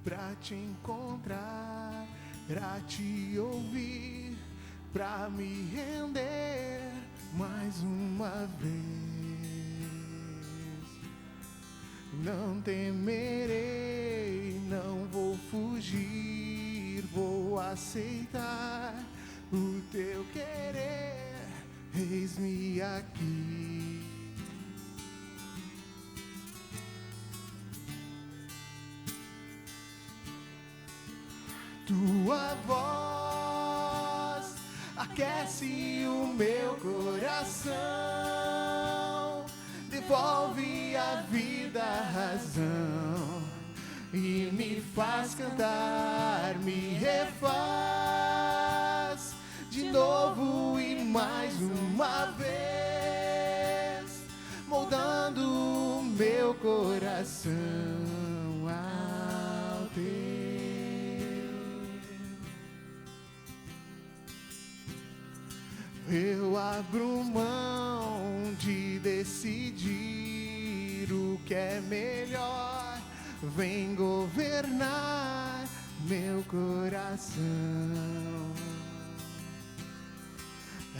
pra te encontrar, pra te ouvir, pra me render mais uma vez. Não temerei, não vou fugir, vou aceitar o teu querer, eis-me aqui. Tua voz aquece o meu coração, devolve a vida a razão e me faz cantar, me refaz de novo e mais uma vez, moldando o meu coração ao teu. Eu abro mão de decidir o que é melhor, vem governar meu coração.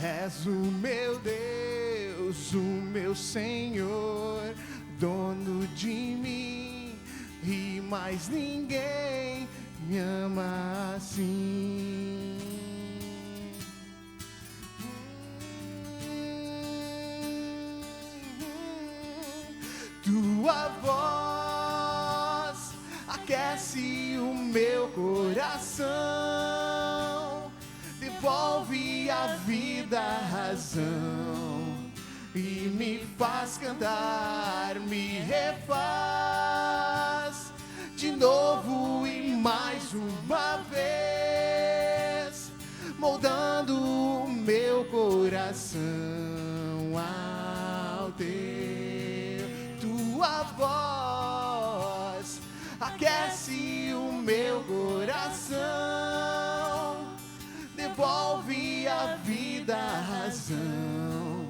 És o meu Deus, o meu Senhor, dono de mim, e mais ninguém me ama assim. Tua voz aquece o meu coração, devolve a vida a razão e me faz cantar, me refaz de novo e mais uma vez, moldando o meu coração ao teu. Tua voz aquece o meu coração, devolve a vida a razão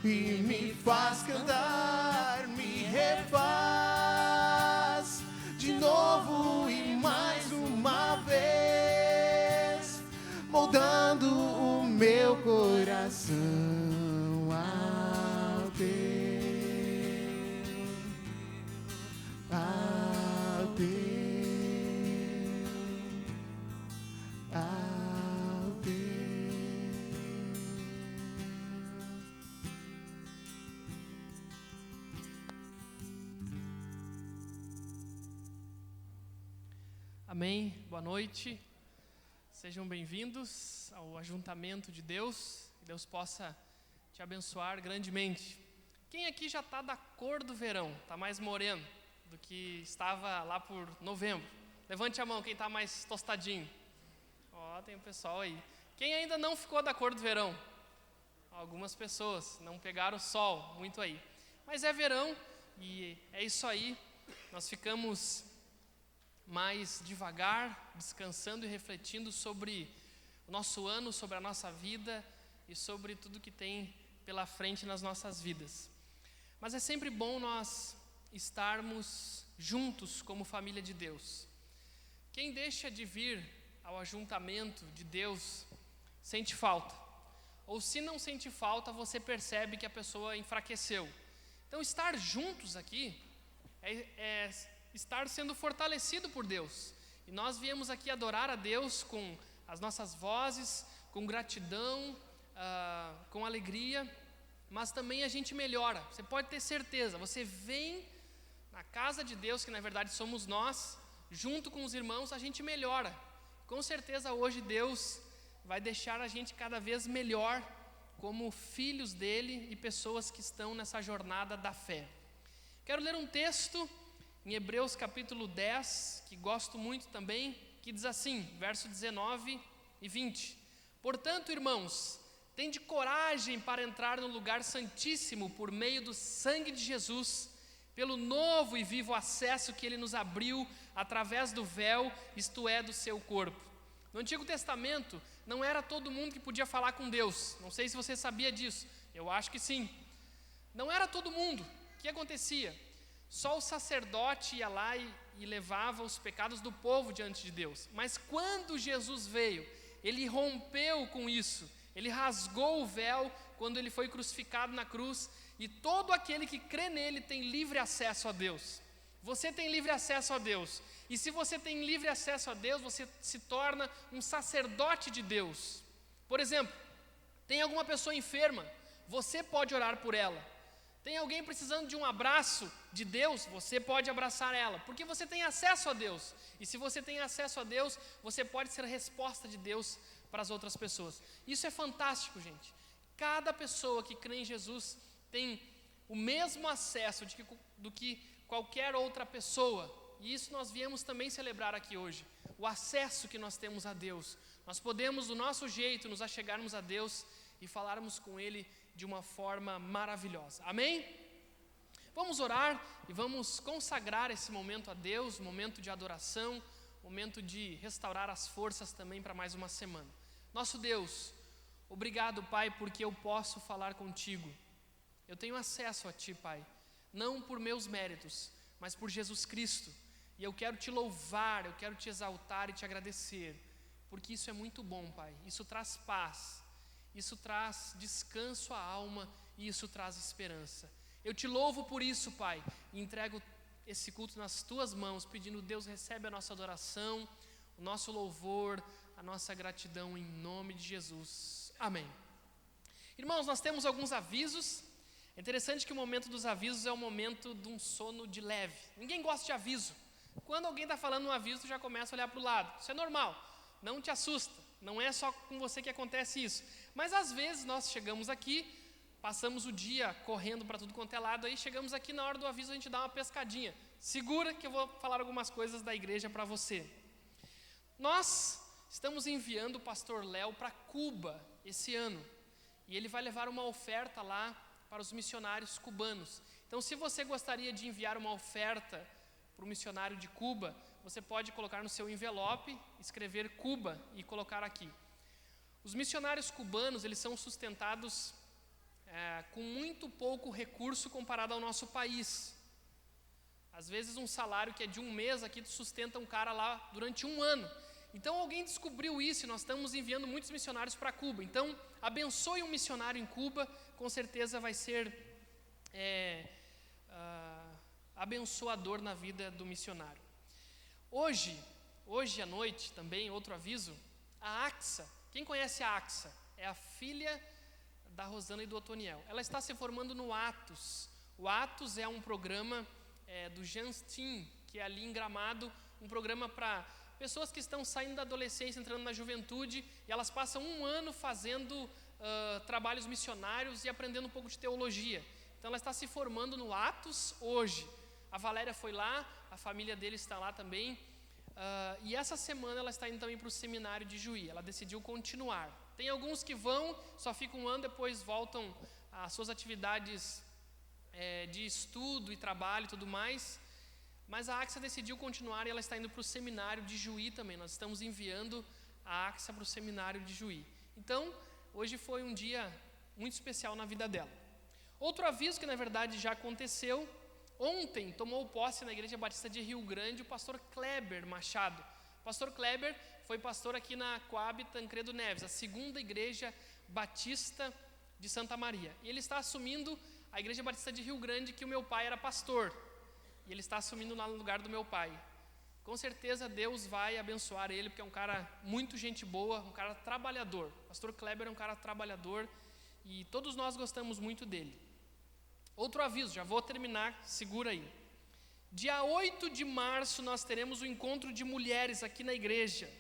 e me faz cantar, me refaz de novo e mais uma vez, moldando o meu coração ao teu. Ao teu, ao teu. Amém, boa noite, sejam bem-vindos ao ajuntamento de Deus, que Deus possa te abençoar grandemente. Quem aqui já está da cor do verão, está mais moreno do que estava lá por novembro? Levante a mão quem está mais tostadinho. Ó, tem um pessoal aí. Quem ainda não ficou da cor do verão? Algumas pessoas não pegaram o sol muito aí. Mas é verão e é isso aí. Nós ficamos mais devagar, descansando e refletindo sobre o nosso ano, sobre a nossa vida e sobre tudo que tem pela frente nas nossas vidas. Mas é sempre bom nós estarmos juntos como família de Deus. Quem deixa de vir ao ajuntamento de Deus sente falta, ou se não sente falta, você percebe que a pessoa enfraqueceu. Então estar juntos aqui é estar sendo fortalecido por Deus, e nós viemos aqui adorar a Deus com as nossas vozes, com gratidão, com alegria, mas também a gente melhora. Você pode ter certeza, você vem na casa de Deus, que na verdade somos nós, junto com os irmãos, a gente melhora. Com certeza hoje Deus vai deixar a gente cada vez melhor como filhos dele e pessoas que estão nessa jornada da fé. Quero ler um texto em Hebreus capítulo 10, que gosto muito também, que diz assim, verso 19 e 20. Portanto, irmãos, tende coragem para entrar no lugar santíssimo por meio do sangue de Jesus, pelo novo e vivo acesso que ele nos abriu através do véu, isto é, do seu corpo. No Antigo Testamento, não era todo mundo que podia falar com Deus. Não sei se você sabia disso. Eu acho que sim. Não era todo mundo. O que acontecia? Só o sacerdote ia lá e levava os pecados do povo diante de Deus. Mas quando Jesus veio, ele rompeu com isso. Ele rasgou o véu quando ele foi crucificado na cruz, e todo aquele que crê nele tem livre acesso a Deus. Você tem livre acesso a Deus. E se você tem livre acesso a Deus, você se torna um sacerdote de Deus. Por exemplo, tem alguma pessoa enferma, você pode orar por ela. Tem alguém precisando de um abraço de Deus, você pode abraçar ela, porque você tem acesso a Deus. E se você tem acesso a Deus, você pode ser a resposta de Deus para as outras pessoas. Isso é fantástico, gente. Cada pessoa que crê em Jesus tem o mesmo acesso do que qualquer outra pessoa. E isso nós viemos também celebrar aqui hoje. O acesso que nós temos a Deus. Nós podemos, do nosso jeito, nos achegarmos a Deus e falarmos com Ele de uma forma maravilhosa. Amém? Vamos orar e vamos consagrar esse momento a Deus, momento de adoração, momento de restaurar as forças também para mais uma semana. Nosso Deus, obrigado, Pai, porque eu posso falar contigo. Eu tenho acesso a Ti, Pai, não por meus méritos, mas por Jesus Cristo. E eu quero Te louvar, eu quero Te exaltar e Te agradecer, porque isso é muito bom, Pai. Isso traz paz, isso traz descanso à alma e isso traz esperança. Eu Te louvo por isso, Pai, e entrego esse culto nas Tuas mãos, pedindo, Deus, recebe a nossa adoração, o nosso louvor, a nossa gratidão em nome de Jesus. Amém. Irmãos, nós temos alguns avisos. É interessante que o momento dos avisos é o momento de um sono de leve. Ninguém gosta de aviso. Quando alguém está falando um aviso, tu já começa a olhar para o lado. Isso é normal, não te assusta. Não é só com você que acontece isso. Mas às vezes nós chegamos aqui, passamos o dia correndo para tudo quanto é lado, aí chegamos aqui na hora do aviso, a gente dá uma pescadinha. Segura que eu vou falar algumas coisas da igreja para você. Nós estamos enviando o pastor Léo para Cuba esse ano. E ele vai levar uma oferta lá para os missionários cubanos. Então, se você gostaria de enviar uma oferta para o missionário de Cuba, você pode colocar no seu envelope, escrever Cuba e colocar aqui. Os missionários cubanos, eles são sustentados com muito pouco recurso comparado ao nosso país. Às vezes um salário que é de um mês aqui sustenta um cara lá durante um ano. Então alguém descobriu isso e nós estamos enviando muitos missionários para Cuba. Então abençoe um missionário em Cuba, com certeza vai ser abençoador na vida do missionário. Hoje à noite também, outro aviso, a AXA, quem conhece a AXA? É a filha da Rosana e do Otoniel. Ela está se formando no Atos. O Atos é um programa do Janstin, que é ali em Gramado, um programa para pessoas que estão saindo da adolescência, entrando na juventude, e elas passam um ano fazendo trabalhos missionários e aprendendo um pouco de teologia. Então ela está se formando no Atos hoje. A Valéria foi lá, a família dele está lá também, e essa semana ela está indo também para o seminário de Juí. Ela decidiu continuar. Tem alguns que vão, só ficam um ano, depois voltam às suas atividades de estudo e trabalho e tudo mais. Mas a AXA decidiu continuar e ela está indo para o seminário de Juí também. Nós estamos enviando a AXA para o seminário de Juí. Então, hoje foi um dia muito especial na vida dela. Outro aviso que na verdade já aconteceu, ontem tomou posse na Igreja Batista de Rio Grande o pastor Kleber Machado. O pastor Kleber foi pastor aqui na Coab Tancredo Neves, a segunda Igreja Batista de Santa Maria. E ele está assumindo a Igreja Batista de Rio Grande, que o meu pai era pastor. E ele está assumindo lá no lugar do meu pai. Com certeza Deus vai abençoar ele, porque é um cara muito gente boa, um cara trabalhador. O pastor Kleber é um cara trabalhador e todos nós gostamos muito dele. Outro aviso, já vou terminar, segura aí. Dia 8 de março nós teremos o encontro de mulheres aqui na igreja,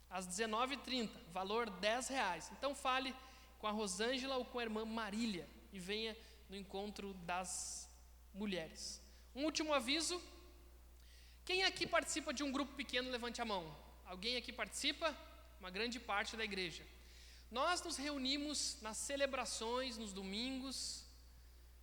às 19h30, valor R$10. Então fale com a Rosângela ou com a irmã Marília e venha no encontro das mulheres. Um último aviso, quem aqui participa de um grupo pequeno, levante a mão. Alguém aqui participa? Uma grande parte da igreja. Nós nos reunimos nas celebrações, nos domingos,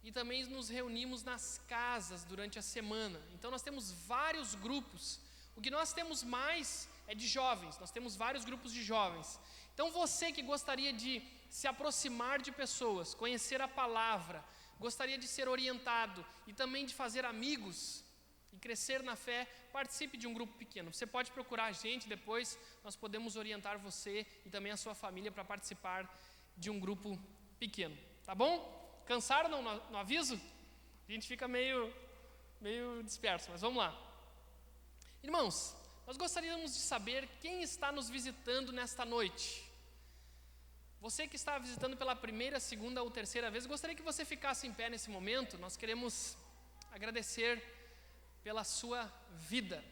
e também nos reunimos nas casas durante a semana. Então nós temos vários grupos. O que nós temos mais é de jovens, nós temos vários grupos de jovens. Então você que gostaria de se aproximar de pessoas, conhecer a palavra, gostaria de ser orientado e também de fazer amigos, e crescer na fé, participe de um grupo pequeno. Você pode procurar a gente depois, nós podemos orientar você e também a sua família para participar de um grupo pequeno, tá bom? Cansaram no aviso? A gente fica meio disperso, mas vamos lá. Irmãos, nós gostaríamos de saber quem está nos visitando nesta noite. Você que está visitando pela primeira, segunda ou terceira vez, gostaria que você ficasse em pé nesse momento. Nós queremos agradecer pela sua vida.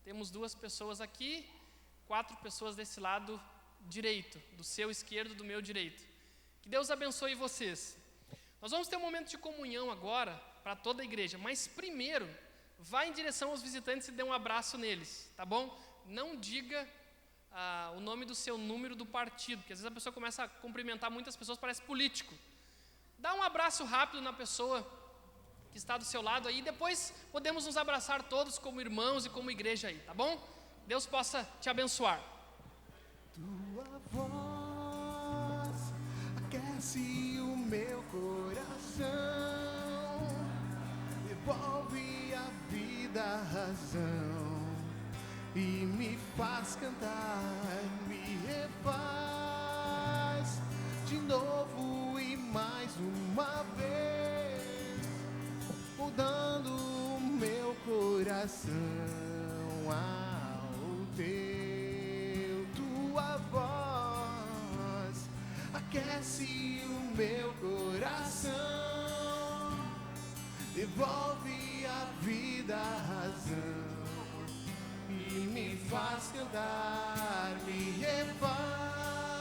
Temos 2 pessoas aqui, 4 pessoas desse lado direito, do seu esquerdo, do meu direito. Que Deus abençoe vocês. Nós vamos ter um momento de comunhão agora para toda a igreja, mas primeiro, vá em direção aos visitantes e dê um abraço neles, tá bom? Não diga o nome do seu número do partido, porque às vezes a pessoa começa a cumprimentar muitas pessoas, parece político. Dá um abraço rápido na pessoa que está do seu lado aí, e depois podemos nos abraçar todos como irmãos e como igreja aí, tá bom? Deus possa te abençoar. Tua voz aquece o meu coração, devolve a vida, a razão, e me faz cantar, me refaz de novo e mais uma vez, mudando o meu coração ao teu. Tua voz aquece o meu coração, devolve a vida, a razão, e me faz cantar, me refaz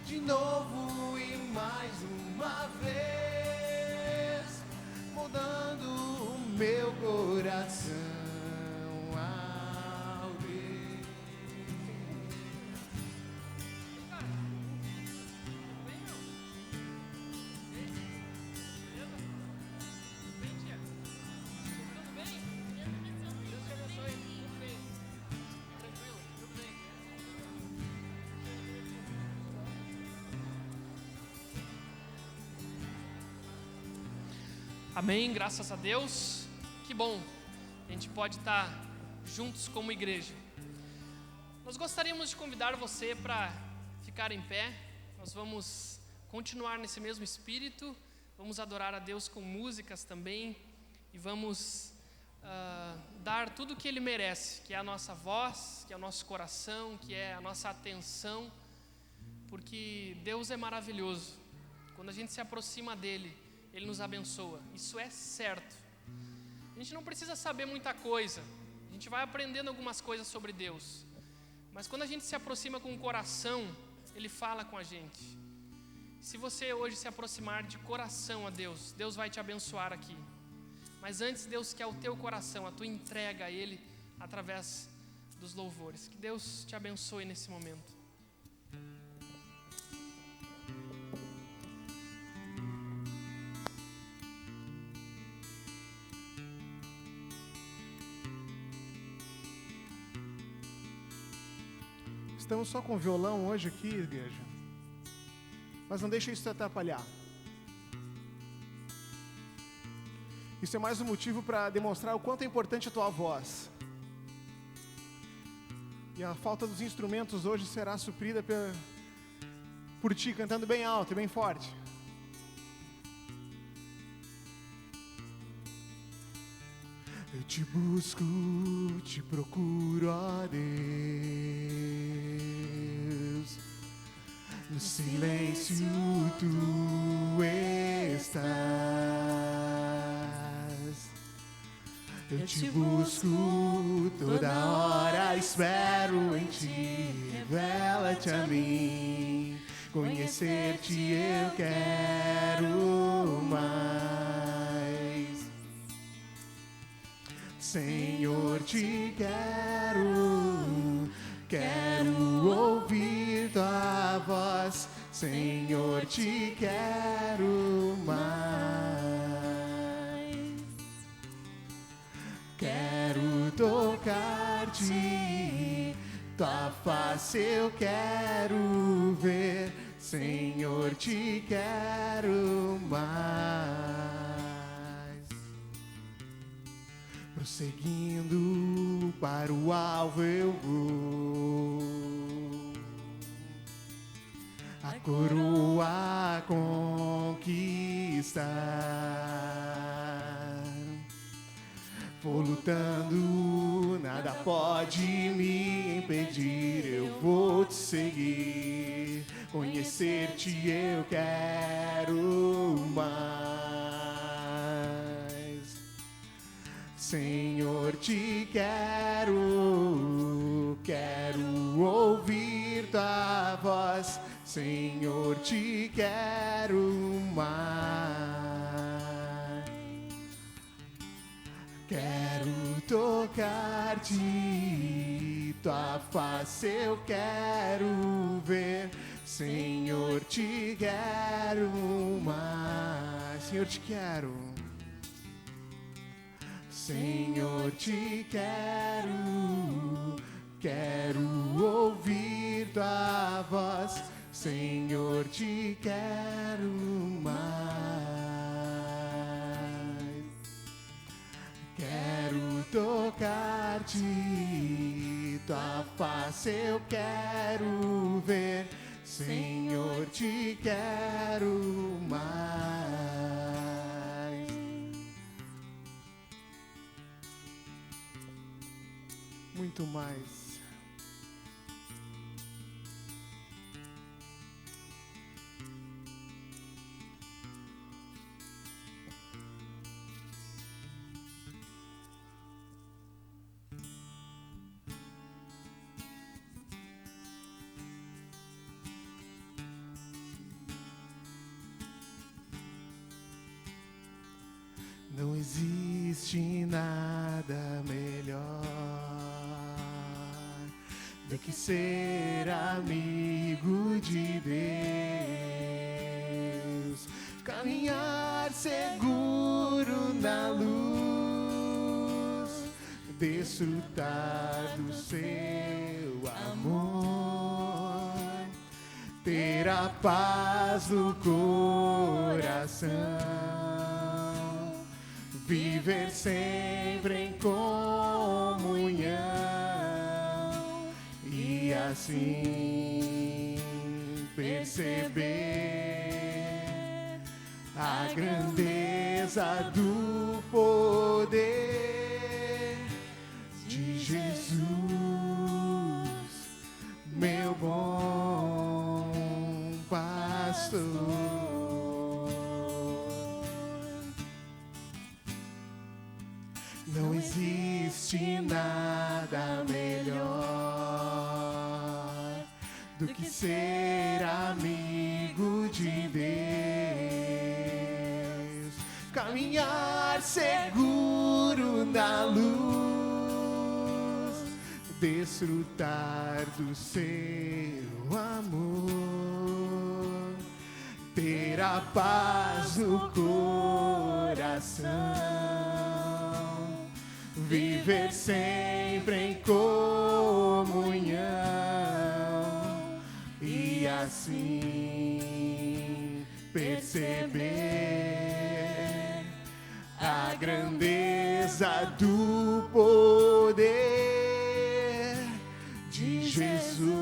de novo e mais uma vez, mudando o meu coração ao Deus. Amém, graças a Deus. Que bom, a gente pode estar juntos como igreja. Nós gostaríamos de convidar você para ficar em pé. Nós vamos continuar nesse mesmo espírito, vamos adorar a Deus com músicas também, e vamos dar tudo o que Ele merece, que é a nossa voz, que é o nosso coração, que é a nossa atenção, porque Deus é maravilhoso. Quando a gente se aproxima dEle, Ele nos abençoa, isso é certo. A gente não precisa saber muita coisa, a gente vai aprendendo algumas coisas sobre Deus, mas quando a gente se aproxima com o coração, Ele fala com a gente. Se você hoje se aproximar de coração a Deus, Deus vai te abençoar aqui. Mas antes, Deus quer o teu coração, a tua entrega a Ele através dos louvores. Que Deus te abençoe nesse momento. Estamos só com violão hoje aqui, igreja, mas não deixa isso te atrapalhar. Isso é mais um motivo para demonstrar o quanto é importante a tua voz. E a falta dos instrumentos hoje será suprida por ti, cantando bem alto e bem forte. Eu te busco, te procuro, ó Deus, no silêncio tu estás. Eu te busco toda hora, espero em ti, revela-te a mim, conhecer-te eu quero mais. Senhor, te quero ouvir tua voz. Senhor, te quero mais. Quero tocar-te, tua face eu quero ver. Senhor, te quero mais. Seguindo para o alvo eu vou, a coroa conquistar. Vou lutando, nada pode me impedir. Eu vou te seguir, conhecer-te eu quero mais. Senhor, te quero ouvir tua voz. Senhor, te quero mais. Quero tocar-te, tua face eu quero ver. Senhor, te quero mais. Senhor, te quero. Senhor, te quero ouvir tua voz. Senhor, te quero mais. Quero tocar-te, tua face eu quero ver. Senhor, te quero mais. Muito mais. Não existe nada melhor do que ser amigo de Deus, caminhar seguro na luz, desfrutar do seu amor, ter a paz no coração, viver sempre em comunhão e assim perceber a grandeza do poder de Jesus, meu bom pastor. Não existe nada melhor do que ser amigo de Deus, caminhar seguro na luz, desfrutar do seu amor, ter a paz no coração, viver sempre em comunhão e assim perceber a grandeza do poder de Jesus,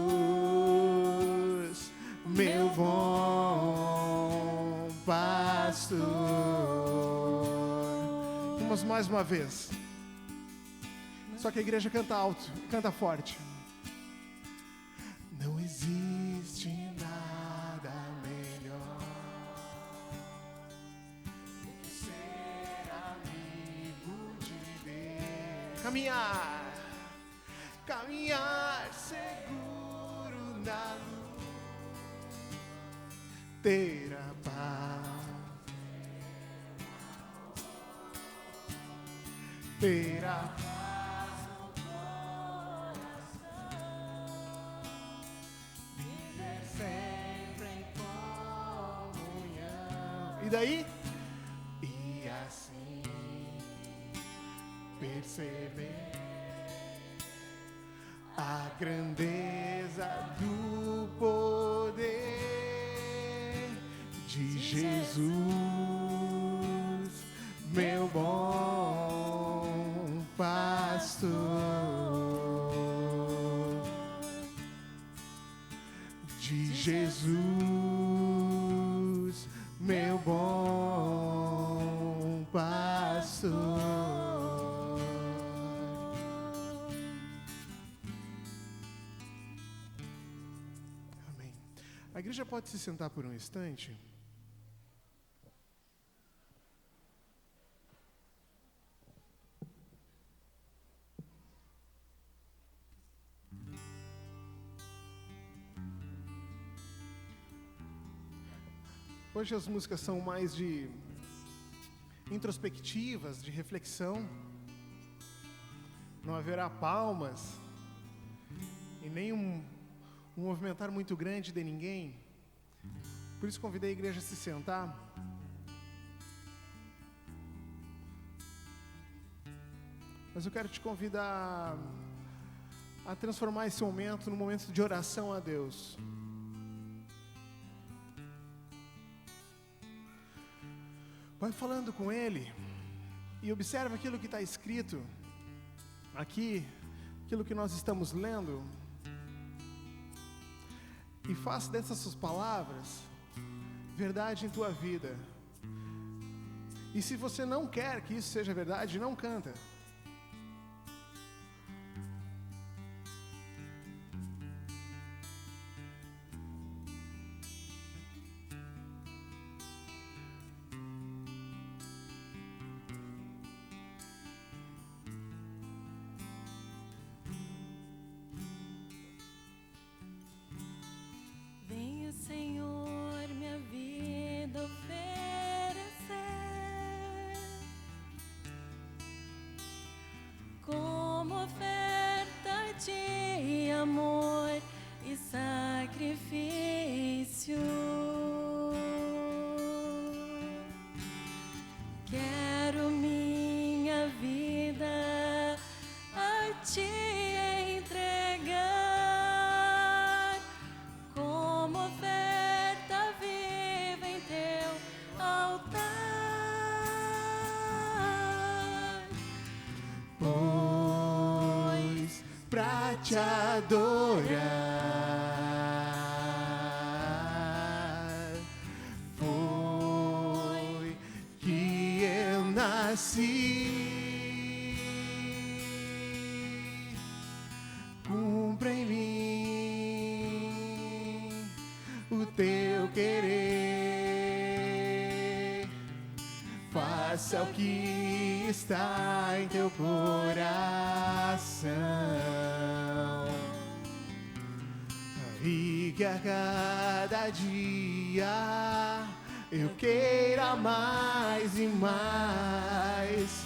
meu bom pastor. Vamos mais uma vez. Só que a igreja canta alto, canta forte. Não existe nada melhor do que ser amigo de Deus. Caminhar seguro na luz, ter a paz, ter a paz. E daí? E assim perceber a grandeza do poder de Jesus, meu bom Pai. Jesus, meu bom pastor. Amém. A igreja pode se sentar por um instante? Hoje as músicas são mais de introspectivas, de reflexão. Não haverá palmas e nem um movimentar muito grande de ninguém. Por isso convidei a igreja a se sentar. Mas eu quero te convidar a transformar esse momento num momento de oração a Deus. Vai falando com Ele e observa aquilo que está escrito aqui, aquilo que nós estamos lendo, e faça dessas suas palavras verdade em tua vida. E se você não quer que isso seja verdade, não canta. Senhor, minha vida oferecer como oferta de amor e sacrifício. Quero minha vida a ti entregar como oferta viva em teu altar, Pois pra te adorar foi que eu nasci. Cumpra em mim o teu querer, faça o que está em teu coração, e que a cada dia eu queira mais e mais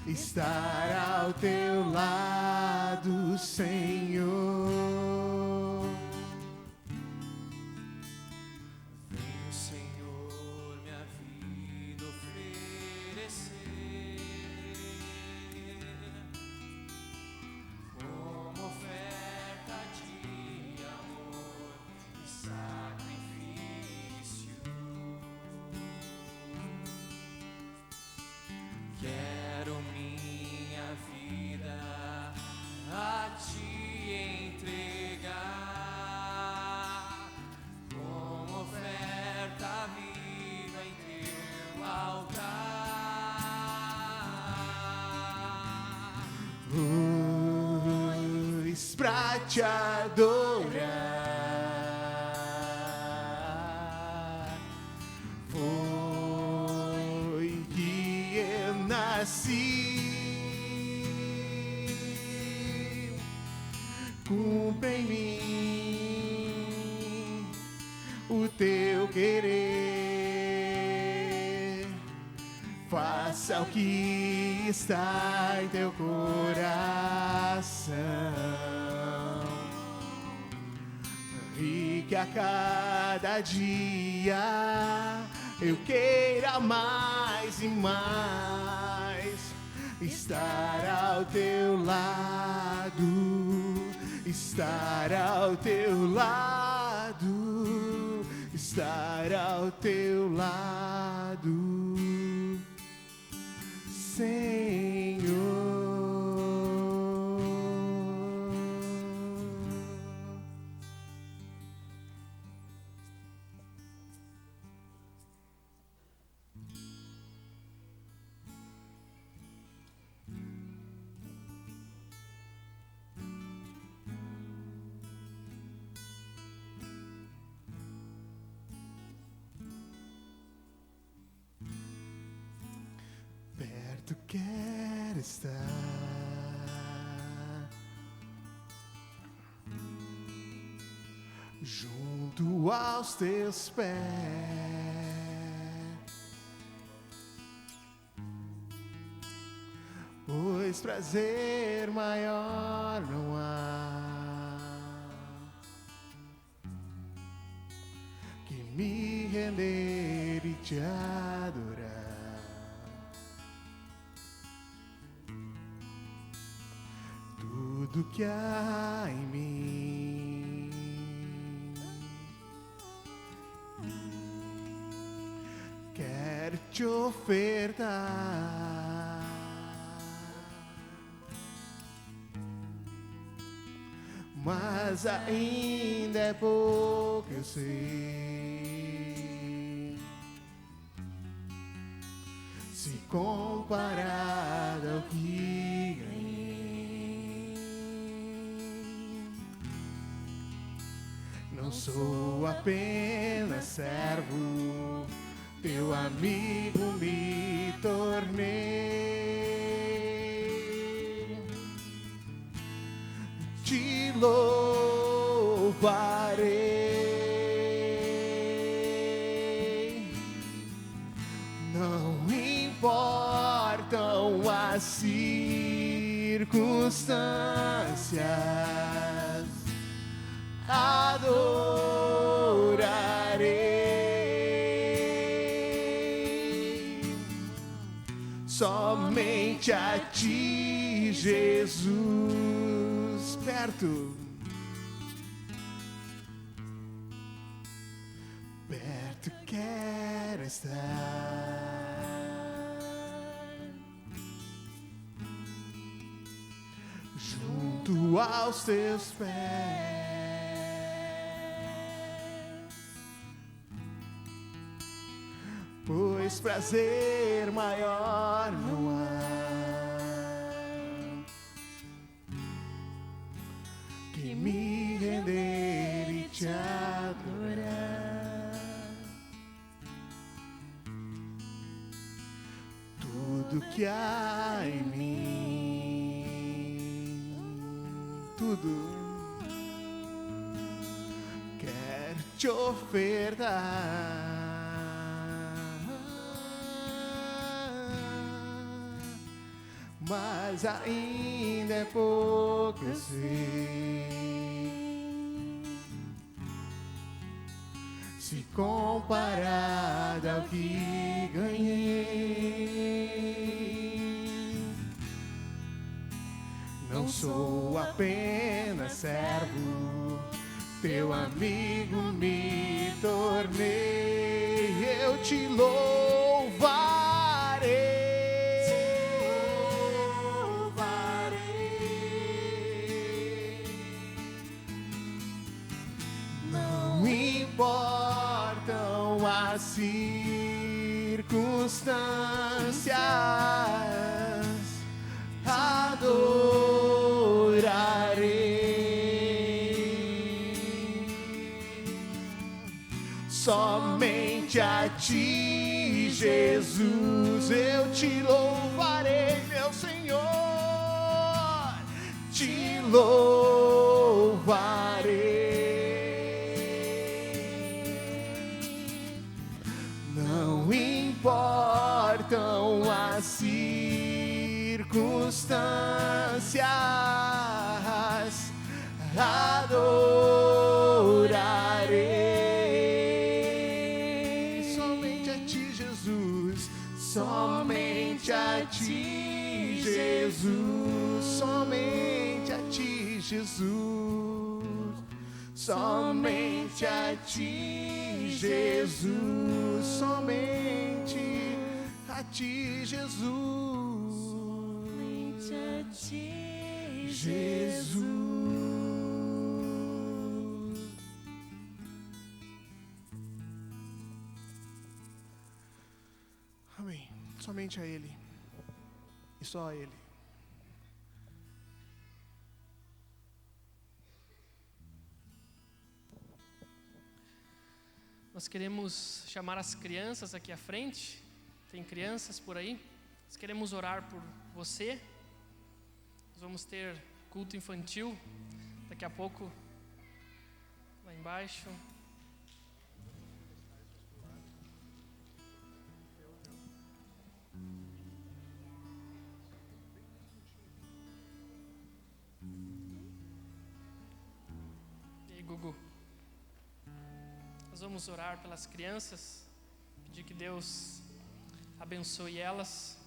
estar ao teu lado, Senhor. Venho, Senhor, minha vida oferecer como oferta de amor e sacrifício. Quero minha vida a ti entregar como oferta viva em teu altar. Pois pra te adorar foi que eu nasci. Cumpra em mim o teu querer, faça o que está em teu coração, e que a cada dia eu queira mais e mais estar ao teu lado, estar ao teu lado, estar ao teu lado, Senhor. perto quero estar, junto aos teus pés, pois prazer maior não há que me render e te adorar. Tudo que há em mim quero te ofertar, mas ainda é pouco, eu sei, se comparado ao que ganhei. Não sou apenas servo, teu amigo me tornei. Te louvarei, não importam as circunstâncias, adorarei somente a ti, Jesus, perto, perto quero estar, junto aos teus pés, pois prazer maior não há que me render e te adorar. Tudo que há em mim, tudo quero te ofertar, mas ainda é pouco, eu sei, se comparado ao que ganhei. Não sou apenas servo, teu amigo me tornei. Eu te louvarei, não importam as circunstâncias, adorarei somente a ti, Jesus. Eu te louvarei, meu Senhor, te louvarei. Não importam as circunstâncias, adorarei somente a ti, Jesus, somente a ti, Jesus, somente a ti, Jesus, somente a ti, Jesus, somente a ti, Jesus, Somente a ti, Jesus. Amém. Somente a Ele e só a Ele. Nós queremos chamar as crianças aqui à frente. Tem crianças por aí? Nós queremos orar por você. Nós vamos ter culto infantil daqui a pouco lá embaixo. E aí, Gugu? Nós vamos orar pelas crianças, pedir que Deus abençoe elas.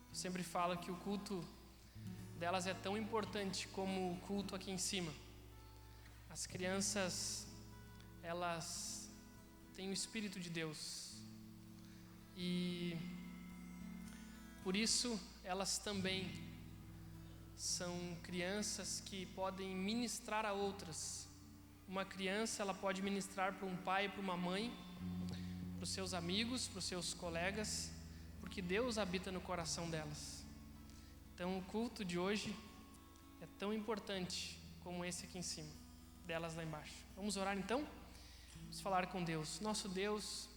Eu sempre falo que o culto delas é tão importante como o culto aqui em cima. As crianças, elas têm o Espírito de Deus. E por isso elas também são crianças que podem ministrar a outras. Uma criança, ela pode ministrar para um pai, para uma mãe, para os seus amigos, para os seus colegas, porque Deus habita no coração delas. Então o culto de hoje é tão importante como esse aqui em cima, delas lá embaixo. Vamos orar então? Vamos falar com Deus. Nosso Deus,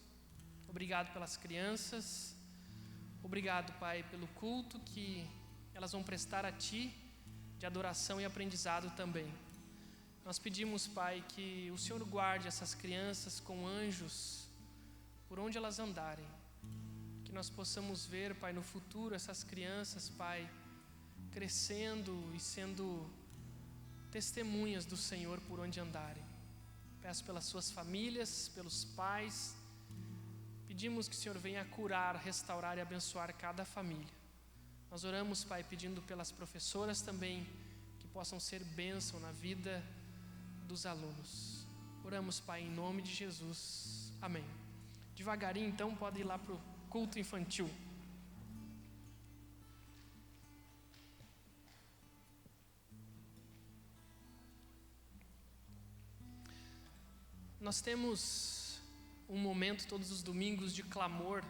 obrigado pelas crianças, obrigado, Pai, pelo culto que elas vão prestar a Ti, de adoração e aprendizado também. Nós pedimos, Pai, que o Senhor guarde essas crianças com anjos por onde elas andarem. Que nós possamos ver, Pai, no futuro essas crianças, Pai, crescendo e sendo testemunhas do Senhor por onde andarem. Peço pelas suas famílias, pelos pais. Pedimos que o Senhor venha curar, restaurar e abençoar cada família. Nós oramos, Pai, pedindo pelas professoras também, que possam ser bênção na vida dos alunos. Oramos, Pai, em nome de Jesus. Amém. Devagarinho, então, pode ir lá para o culto infantil. Nós temos um momento todos os domingos de clamor,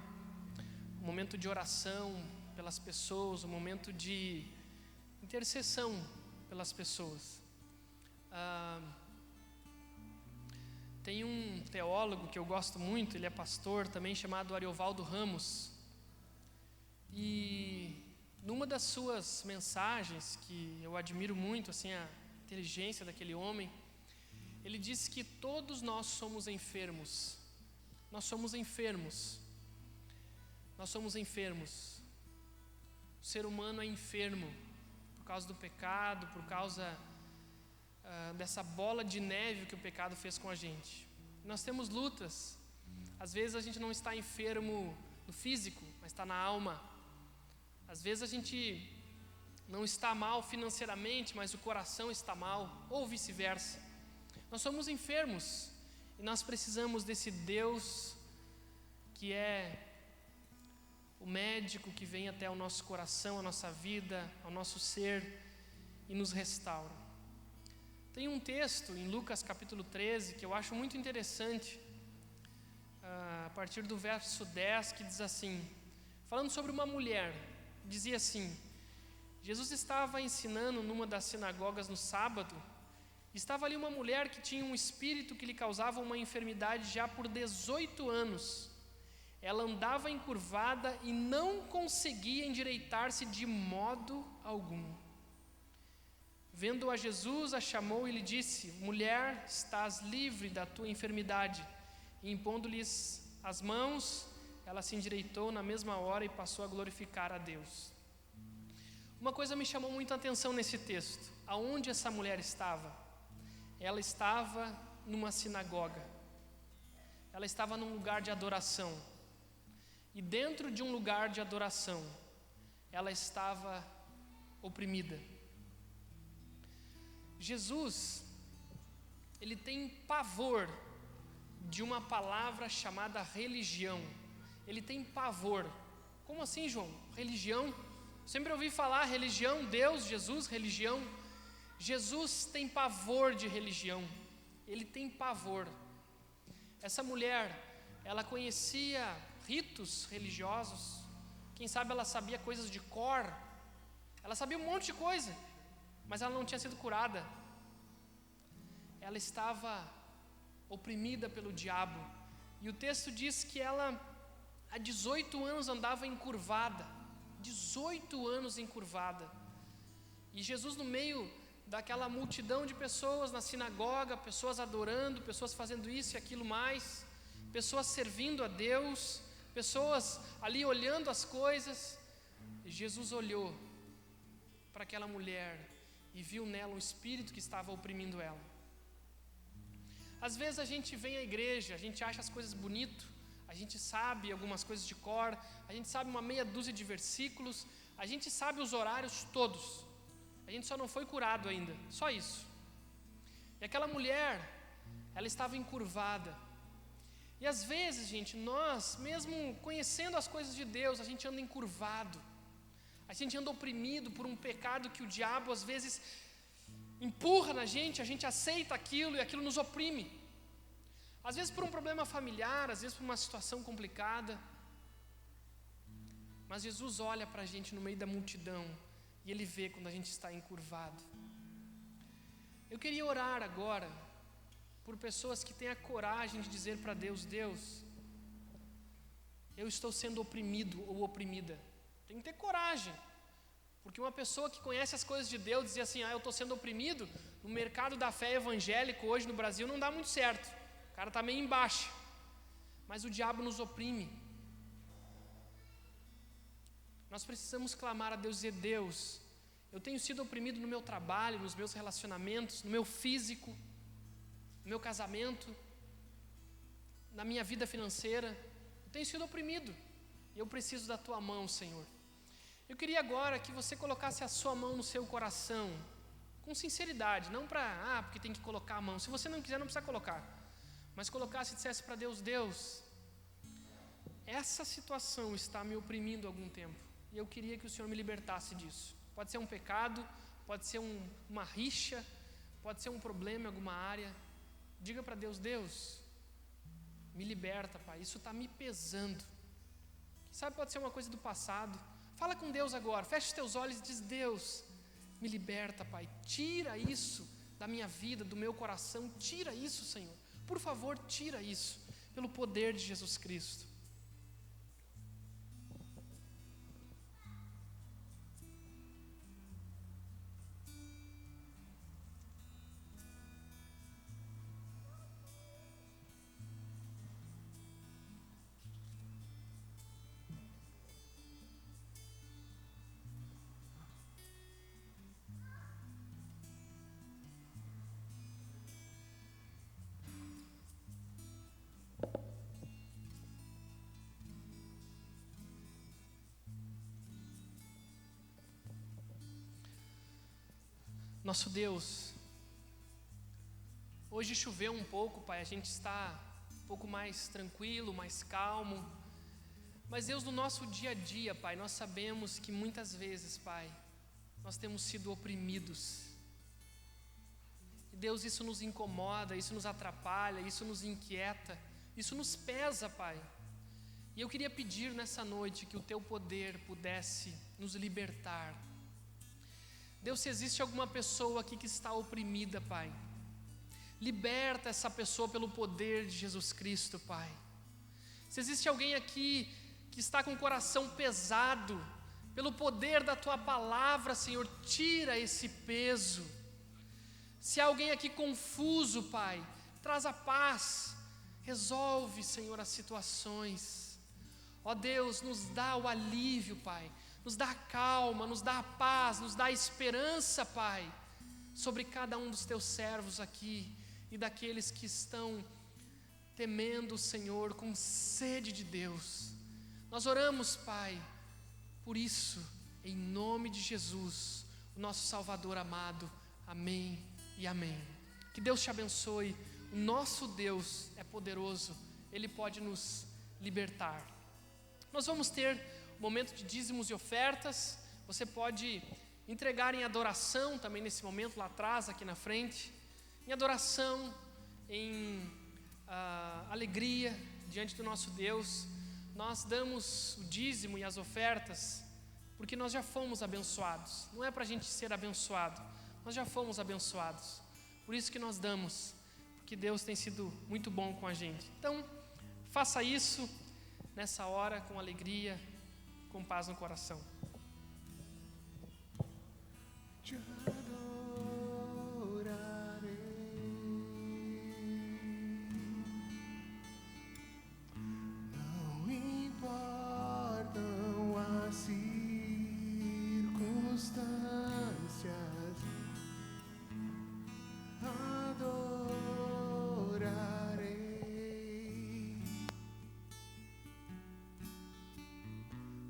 um momento de oração pelas pessoas, um momento de intercessão pelas pessoas. Tem um teólogo que eu gosto muito, ele é pastor também, chamado Ariovaldo Ramos. E numa das suas mensagens, que eu admiro muito, assim, a inteligência daquele homem, ele disse que todos nós somos enfermos. Nós somos enfermos. Nós somos enfermos. O ser humano é enfermo por causa do pecado, por causa dessa bola de neve que o pecado fez com a gente. Nós temos lutas. Às vezes a gente não está enfermo no físico, mas está na alma. Às vezes a gente não está mal financeiramente, mas o coração está mal, ou vice-versa. Nós somos enfermos e nós precisamos desse Deus que é o médico que vem até o nosso coração, a nossa vida, ao nosso ser e nos restaura. Tem um texto em Lucas capítulo 13 que eu acho muito interessante, a partir do verso 10, que diz assim, falando sobre uma mulher, dizia assim: Jesus estava ensinando numa das sinagogas no sábado, e estava ali uma mulher que tinha um espírito que lhe causava uma enfermidade já por 18 anos. Ela andava encurvada e não conseguia endireitar-se de modo algum. Vendo a Jesus, a chamou e lhe disse: mulher, estás livre da tua enfermidade. E impondo-lhes as mãos, ela se endireitou na mesma hora e passou a glorificar a Deus. Uma coisa me chamou muito a atenção nesse texto. Aonde essa mulher estava? Ela estava numa sinagoga. Ela estava num lugar de adoração. E dentro de um lugar de adoração, ela estava oprimida. Jesus, ele tem pavor de uma palavra chamada religião. Ele tem pavor. Como assim, João? Religião? Sempre ouvi falar religião, Deus, Jesus, religião. Jesus tem pavor de religião. Ele tem pavor. Essa mulher, ela conhecia ritos religiosos. Quem sabe ela sabia coisas de cor. Ela sabia um monte de coisa, mas ela não tinha sido curada. Ela estava oprimida pelo diabo. E o texto diz que ela, há 18 anos, andava encurvada. 18 anos encurvada. E Jesus, no meio daquela multidão de pessoas na sinagoga, pessoas adorando, pessoas fazendo isso e aquilo mais, pessoas servindo a Deus, pessoas ali olhando as coisas, Jesus olhou para aquela mulher e viu nela um espírito que estava oprimindo ela. Às vezes a gente vem à igreja, a gente acha as coisas bonitas, a gente sabe algumas coisas de cor, a gente sabe uma meia dúzia de versículos, a gente sabe os horários todos, a gente só não foi curado ainda, só isso. E aquela mulher, ela estava encurvada. E às vezes, gente, nós, mesmo conhecendo as coisas de Deus, a gente anda encurvado, a gente anda oprimido por um pecado que o diabo às vezes empurra na gente, a gente aceita aquilo e aquilo nos oprime. Às vezes por um problema familiar, às vezes por uma situação complicada. Mas Jesus olha para a gente no meio da multidão e Ele vê quando a gente está encurvado. Eu queria orar agora por pessoas que têm a coragem de dizer para Deus: Deus, eu estou sendo oprimido ou oprimida. Tem que ter coragem, porque uma pessoa que conhece as coisas de Deus dizer assim: eu estou sendo oprimido, no mercado da fé evangélico hoje no Brasil não dá muito certo, o cara está meio embaixo, mas o diabo nos oprime. Nós precisamos clamar a Deus e dizer: Deus, eu tenho sido oprimido no meu trabalho, nos meus relacionamentos, no meu físico, no meu casamento, na minha vida financeira, eu tenho sido oprimido, e eu preciso da Tua mão, Senhor. Eu queria agora que você colocasse a sua mão no seu coração, com sinceridade, não porque tem que colocar a mão, se você não quiser não precisa colocar, mas colocasse e dissesse para Deus: Deus, essa situação está me oprimindo há algum tempo, e eu queria que o Senhor me libertasse disso. Pode ser um pecado, pode ser uma rixa, pode ser um problema em alguma área. Diga para Deus: Deus, me liberta, Pai, isso está me pesando. Quem sabe pode ser uma coisa do passado. Fala com Deus agora, fecha os teus olhos e diz: Deus, me liberta, Pai, tira isso da minha vida, do meu coração, tira isso, Senhor, por favor, tira isso, pelo poder de Jesus Cristo. Nosso Deus, hoje choveu um pouco, Pai, a gente está um pouco mais tranquilo, mais calmo, mas Deus, no nosso dia a dia, Pai, nós sabemos que muitas vezes, Pai, nós temos sido oprimidos, e Deus, isso nos incomoda, isso nos atrapalha, isso nos inquieta, isso nos pesa, Pai, e eu queria pedir nessa noite que o Teu poder pudesse nos libertar. Deus, se existe alguma pessoa aqui que está oprimida, Pai, liberta essa pessoa pelo poder de Jesus Cristo, Pai. Se existe alguém aqui que está com o coração pesado, pelo poder da Tua palavra, Senhor, tira esse peso. Se há alguém aqui confuso, Pai, traz a paz, resolve, Senhor, as situações. Ó Deus, nos dá o alívio, Pai, nos dá a calma, nos dá a paz, nos dá a esperança, Pai, sobre cada um dos Teus servos aqui e daqueles que estão temendo o Senhor com sede de Deus. Nós oramos, Pai, por isso, em nome de Jesus, o nosso Salvador amado. Amém e amém. Que Deus te abençoe. O nosso Deus é poderoso, Ele pode nos libertar. Nós vamos ter momento de dízimos e ofertas. Você pode entregar em adoração também nesse momento, lá atrás, aqui na frente, em adoração, em alegria diante do nosso Deus. Nós damos o dízimo e as ofertas porque nós já fomos abençoados, não é para a gente ser abençoado, nós já fomos abençoados, por isso que nós damos, porque Deus tem sido muito bom com a gente. Então, faça isso nessa hora com alegria, com paz no coração. te adorarei. Não importam as circunstâncias, adorarei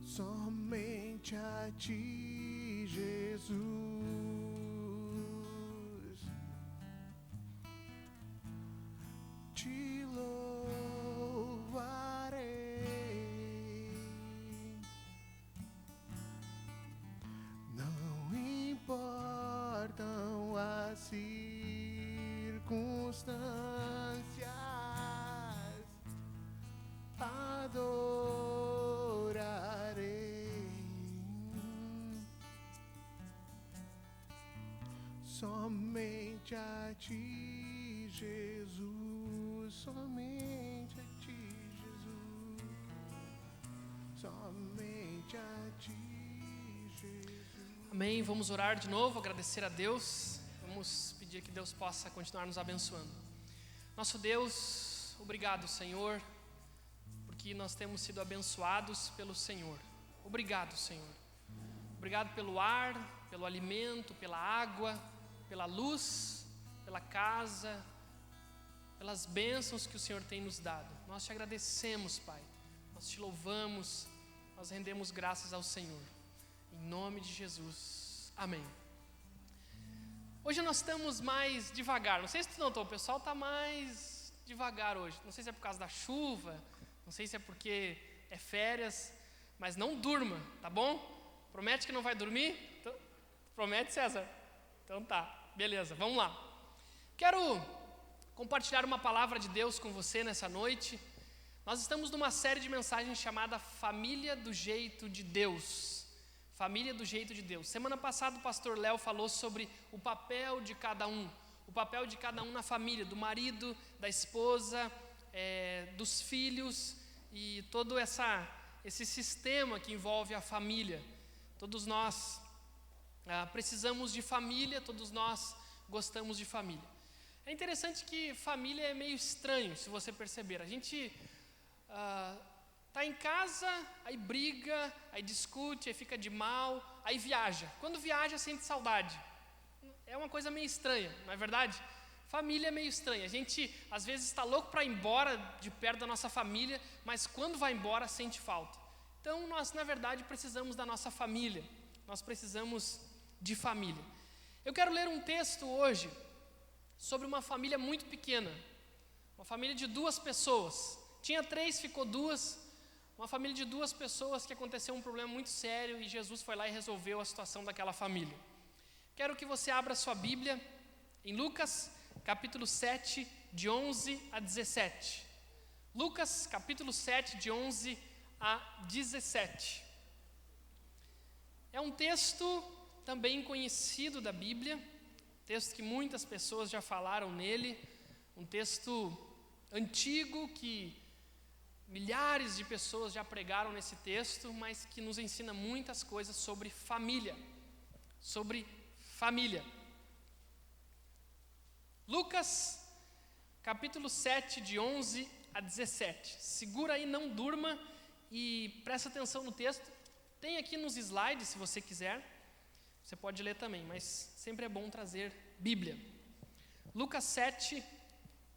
somente a ti, Jesus. Te louvarei. Não importam as circunstâncias, adorarei somente a ti, Jesus, somente a ti, Jesus, somente a ti, Jesus. Amém. Vamos orar de novo, agradecer a Deus. Vamos pedir que Deus possa continuar nos abençoando. Nosso Deus, obrigado, Senhor, porque nós temos sido abençoados pelo Senhor. Obrigado, Senhor. Obrigado pelo ar, pelo alimento, pela água, pela luz, pela casa, pelas bênçãos que o Senhor tem nos dado. Nós te agradecemos, Pai. Nós te louvamos, nós rendemos graças ao Senhor. Em nome de Jesus. Amém. Hoje nós estamos mais devagar. Não sei se tu notou, o pessoal está mais devagar hoje. Não sei se é por causa da chuva, não sei se é porque é férias, mas não durma, tá bom? Promete que não vai dormir? Então, promete, César? Então tá, beleza, vamos lá. Quero compartilhar uma palavra de Deus com você nessa noite. Nós estamos numa série de mensagens chamada Família do Jeito de Deus. Família do Jeito de Deus. Semana passada o pastor Léo falou sobre o papel de cada um. O papel de cada um na família, do marido, da esposa, dos filhos e todo esse sistema que envolve a família. Todos nós precisamos de família, todos nós gostamos de família. É interessante que família é meio estranho, se você perceber. A gente está em casa, aí briga, aí discute, aí fica de mal, aí viaja. Quando viaja, sente saudade. É uma coisa meio estranha, não é verdade? Família é meio estranha. A gente, às vezes, está louco para ir embora de perto da nossa família, mas quando vai embora, sente falta. Então, nós, na verdade, precisamos da nossa família. Nós precisamos de família. Eu quero ler um texto hoje sobre uma família muito pequena. Uma família de 2 pessoas. Tinha 3, ficou 2. Uma família de 2 pessoas que aconteceu um problema muito sério e Jesus foi lá e resolveu a situação daquela família. Quero que você abra sua Bíblia em Lucas, capítulo 7, de 11 a 17. Lucas, capítulo 7, de 11 a 17. É um texto também conhecido da Bíblia, texto que muitas pessoas já falaram nele, um texto antigo que milhares de pessoas já pregaram nesse texto, mas que nos ensina muitas coisas sobre família. Sobre família. Lucas, capítulo 7, de 11 a 17. Segura aí, não durma e presta atenção no texto. Tem aqui nos slides, se você quiser. Você pode ler também, mas sempre é bom trazer Bíblia. Lucas 7,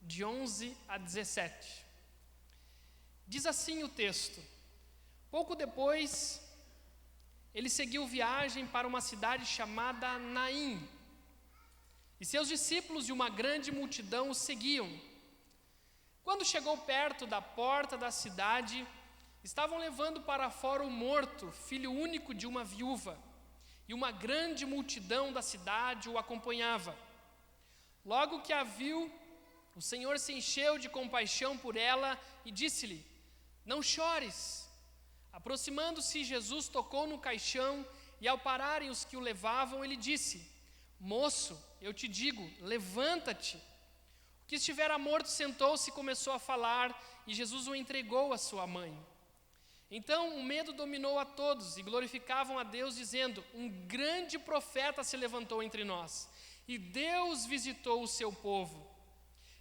de 11 a 17. Diz assim o texto: pouco depois, ele seguiu viagem para uma cidade chamada Naim, e seus discípulos e uma grande multidão o seguiam. Quando chegou perto da porta da cidade, estavam levando para fora o morto, filho único de uma viúva, e uma grande multidão da cidade o acompanhava. Logo que a viu, o Senhor se encheu de compaixão por ela e disse-lhe: não chores. Aproximando-se, Jesus tocou no caixão e, ao pararem os que o levavam, ele disse: moço, eu te digo, levanta-te. O que estivera morto sentou-se e começou a falar, e Jesus o entregou à sua mãe. Então o medo dominou a todos e glorificavam a Deus, dizendo: um grande profeta se levantou entre nós, e Deus visitou o seu povo.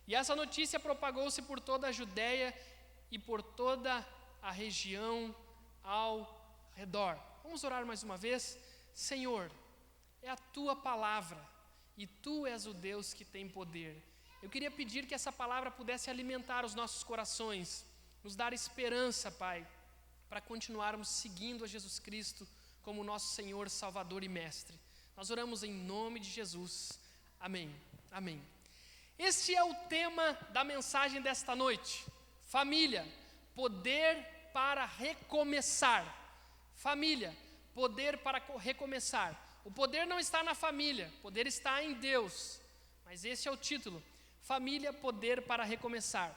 E essa notícia propagou-se por toda a Judéia e por toda a região ao redor. Vamos orar mais uma vez? Senhor, é a Tua palavra, e Tu és o Deus que tem poder. Eu queria pedir que essa palavra pudesse alimentar os nossos corações, nos dar esperança, Pai, para continuarmos seguindo a Jesus Cristo como nosso Senhor, Salvador e Mestre. Nós oramos em nome de Jesus. Amém. Amém. Este é o tema da mensagem desta noite. Família, poder para recomeçar. Família, poder para recomeçar. O poder não está na família, o poder está em Deus. Mas esse é o título. Família, poder para recomeçar.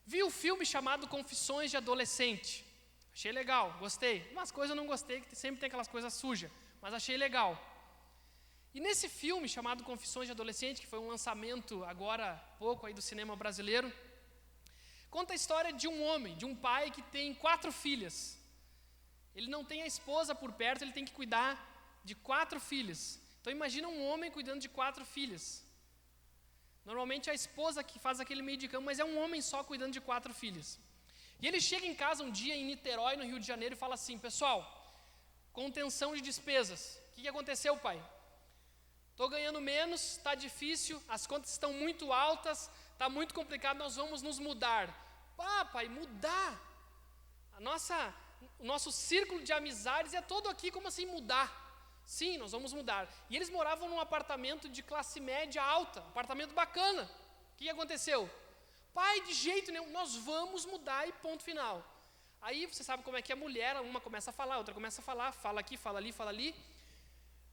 Vi um filme chamado Confissões de Adolescente. Achei legal, gostei. Umas coisas eu não gostei, que sempre tem aquelas coisas sujas, mas achei legal. E nesse filme chamado Confissões de Adolescente, que foi um lançamento agora há pouco aí do cinema brasileiro, conta a história de um homem, de um pai que tem 4 filhas. Ele não tem a esposa por perto, ele tem que cuidar de 4 filhas. Então imagina um homem cuidando de 4 filhas. Normalmente é a esposa que faz aquele meio de campo, mas é um homem só cuidando de 4 filhas. E ele chega em casa um dia em Niterói, no Rio de Janeiro, e fala assim: pessoal, contenção de despesas. O que aconteceu, pai? Estou ganhando menos, está difícil, as contas estão muito altas, está muito complicado, nós vamos nos mudar. Ah, pai, mudar? O nosso círculo de amizades é todo aqui, como assim mudar? Sim, nós vamos mudar. E eles moravam num apartamento de classe média alta, apartamento bacana. O que aconteceu? Pai, de jeito nenhum, nós vamos mudar e ponto final. Aí você sabe como é que é mulher, uma começa a falar, outra começa a falar, fala aqui, fala ali.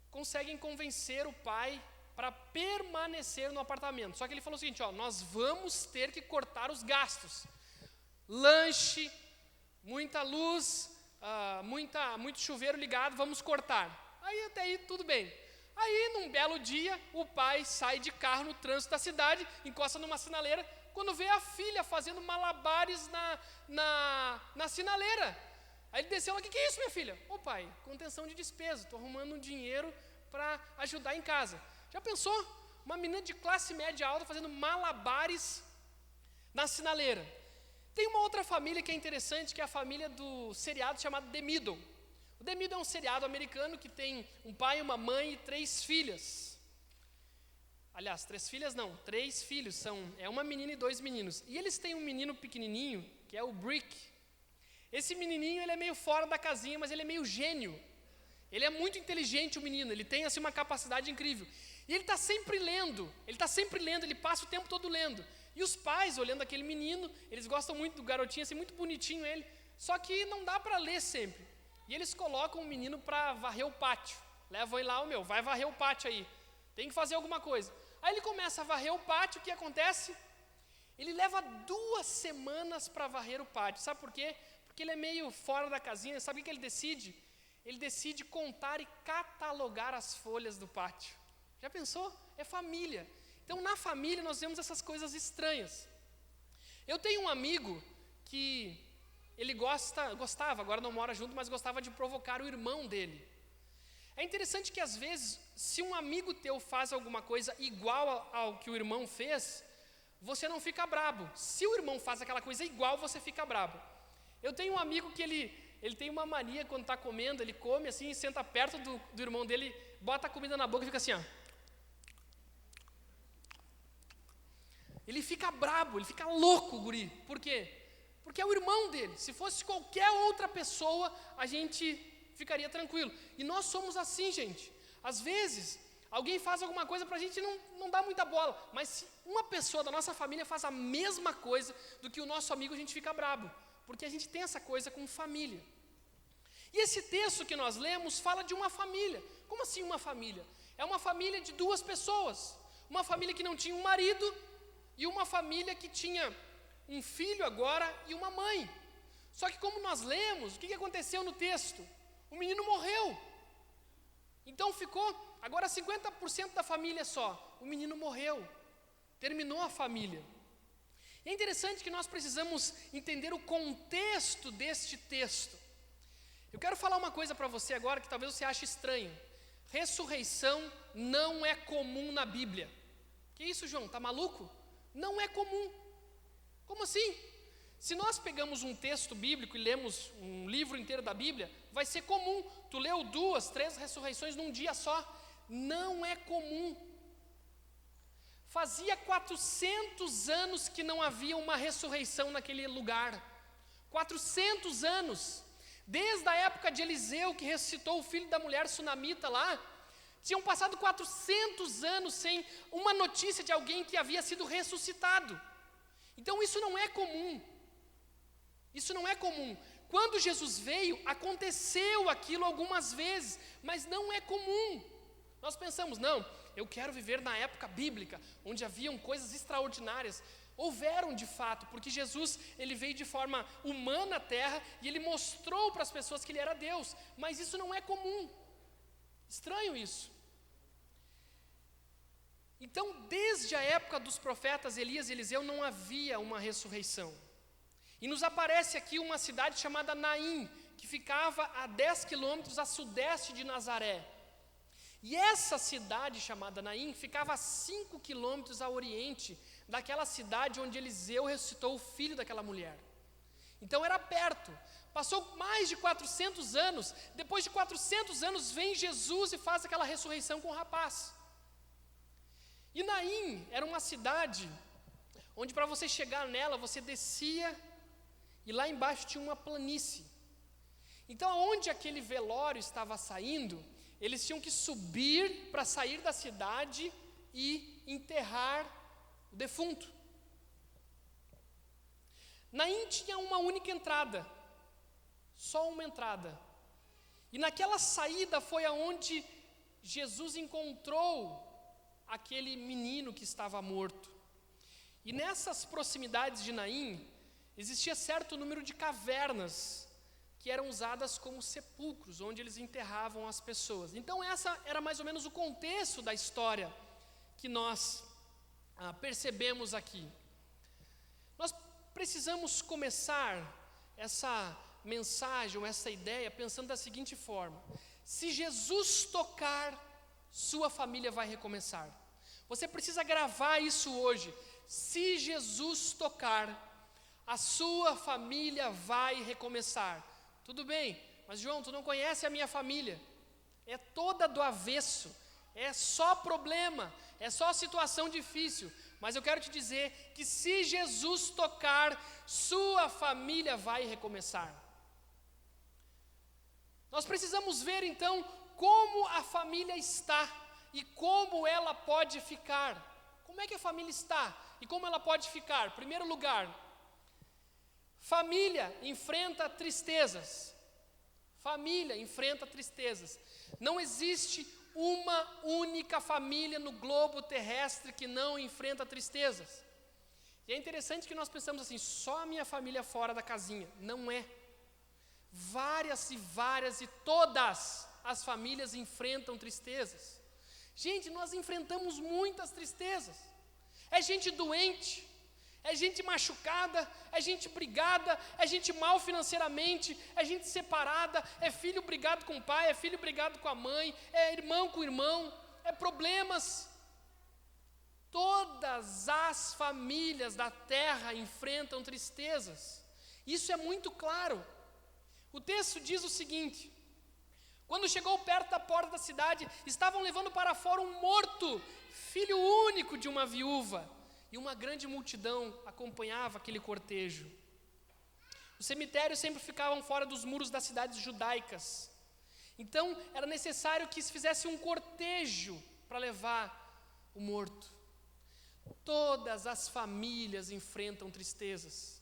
Conseguem convencer o pai para permanecer no apartamento. Só que ele falou o seguinte: nós vamos ter que cortar os gastos. Lanche, muita luz, muito chuveiro ligado, vamos cortar. Aí até aí tudo bem. Aí num belo dia, o pai sai de carro no trânsito da cidade, encosta numa sinaleira, quando vê a filha fazendo malabares na sinaleira. Aí ele desceu lá: o que é isso, minha filha? Ô pai, contenção de despesa, estou arrumando um dinheiro para ajudar em casa. Já pensou? Uma menina de classe média alta fazendo malabares na sinaleira. Tem uma outra família que é interessante, que é a família do seriado chamado The Middle. O The Middle é um seriado americano que tem um pai, uma mãe e 3 filhas. Aliás, 3 filhas não, 3 filhos, é uma menina e 2 meninos. E eles têm um menino pequenininho, que é o Brick. Esse menininho, ele é meio fora da casinha, mas ele é meio gênio. Ele é muito inteligente, o menino, ele tem assim uma capacidade incrível. E ele está sempre lendo, ele passa o tempo todo lendo. E os pais, olhando aquele menino, eles gostam muito do garotinho, assim, muito bonitinho ele, só que não dá para ler sempre. E eles colocam o menino para varrer o pátio. Levam ele lá: vai varrer o pátio aí, tem que fazer alguma coisa. Aí ele começa a varrer o pátio, o que acontece? Ele leva 2 semanas para varrer o pátio. Sabe por quê? Porque ele é meio fora da casinha. Sabe o que ele decide? Ele decide contar e catalogar as folhas do pátio. Já pensou? É família. Então, na família, nós vemos essas coisas estranhas. Eu tenho um amigo que ele gostava, agora não mora junto, mas gostava de provocar o irmão dele. É interessante que, às vezes, se um amigo teu faz alguma coisa igual ao que o irmão fez, você não fica brabo. Se o irmão faz aquela coisa igual, você fica brabo. Eu tenho um amigo que ele tem uma mania, quando está comendo, ele come assim, senta perto do irmão dele, bota a comida na boca e fica assim, Ele fica brabo, ele fica louco, guri. Por quê? Porque é o irmão dele. Se fosse qualquer outra pessoa, a gente ficaria tranquilo. E nós somos assim, gente. Às vezes, alguém faz alguma coisa para a gente não dá muita bola. Mas se uma pessoa da nossa família faz a mesma coisa do que o nosso amigo, a gente fica brabo. Porque a gente tem essa coisa com família. E esse texto que nós lemos fala de uma família. Como assim uma família? É uma família de 2 pessoas. Uma família que não tinha um marido e uma família que tinha um filho agora e uma mãe. Só que como nós lemos, o que aconteceu no texto? O menino morreu. Então ficou agora 50% da família só. O menino morreu. Terminou a família. E é interessante que nós precisamos entender o contexto deste texto. Eu quero falar uma coisa para você agora que talvez você ache estranho. Ressurreição não é comum na Bíblia. Que isso, João? Tá maluco? Não é comum. Como assim? Se nós pegamos um texto bíblico e lemos um livro inteiro da Bíblia, vai ser comum. Tu leu 2, 3 ressurreições num dia só. Não é comum. Fazia 400 anos que não havia uma ressurreição naquele lugar. 400 anos. Desde a época de Eliseu, que ressuscitou o filho da mulher sunamita lá, tinham passado 400 anos sem uma notícia de alguém que havia sido ressuscitado. Então isso não é comum. Isso não é comum. Quando Jesus veio, aconteceu aquilo algumas vezes, mas não é comum. Nós pensamos, não, eu quero viver na época bíblica, onde haviam coisas extraordinárias. Houveram de fato, porque Jesus, ele veio de forma humana à terra e ele mostrou para as pessoas que ele era Deus, mas isso não é comum. Estranho isso. Então, desde a época dos profetas Elias e Eliseu, não havia uma ressurreição. E nos aparece aqui uma cidade chamada Naim, que ficava a 10 quilômetros a sudeste de Nazaré. E essa cidade chamada Naim ficava a 5 quilômetros a oriente daquela cidade onde Eliseu ressuscitou o filho daquela mulher. Então era perto. Passou mais de 400 anos. Depois de 400 anos vem Jesus e faz aquela ressurreição com o rapaz. E Naim era uma cidade onde para você chegar nela, você descia e lá embaixo tinha uma planície. Então onde aquele velório estava saindo, eles tinham que subir para sair da cidade e enterrar o defunto. Naim tinha uma única entrada, só uma entrada. E naquela saída foi aonde Jesus encontrou aquele menino que estava morto. E nessas proximidades de Naim, existia certo número de cavernas que eram usadas como sepulcros, onde eles enterravam as pessoas. Então essa era mais ou menos o contexto da história que nós percebemos aqui. Nós precisamos começar essa mensagem, ou essa ideia, pensando da seguinte forma: se Jesus tocar, sua família vai recomeçar. Você precisa gravar isso hoje. Se Jesus tocar, a sua família vai recomeçar. Tudo bem, mas João, tu não conhece a minha família. É toda do avesso, é só problema, é só situação difícil. Mas eu quero te dizer que se Jesus tocar, sua família vai recomeçar. Nós precisamos ver então como a família está e como ela pode ficar. Como é que a família está e como ela pode ficar? Primeiro lugar, família enfrenta tristezas. Família enfrenta tristezas. Não existe uma única família no globo terrestre que não enfrenta tristezas. E é interessante que nós pensamos assim, só a minha família fora da casinha. Não é. Várias e todas as famílias enfrentam tristezas. Gente, nós enfrentamos muitas tristezas. É gente doente, é gente machucada, é gente brigada, é gente mal financeiramente, é gente separada, é filho brigado com o pai, é filho brigado com a mãe, é irmão com irmão, é problemas. Todas as famílias da terra enfrentam tristezas. Isso é muito claro. O texto diz o seguinte: quando chegou perto da porta da cidade, estavam levando para fora um morto, filho único de uma viúva, e uma grande multidão acompanhava aquele cortejo. Os cemitérios sempre ficavam fora dos muros das cidades judaicas. Então, era necessário que se fizesse um cortejo para levar o morto. Todas as famílias enfrentam tristezas.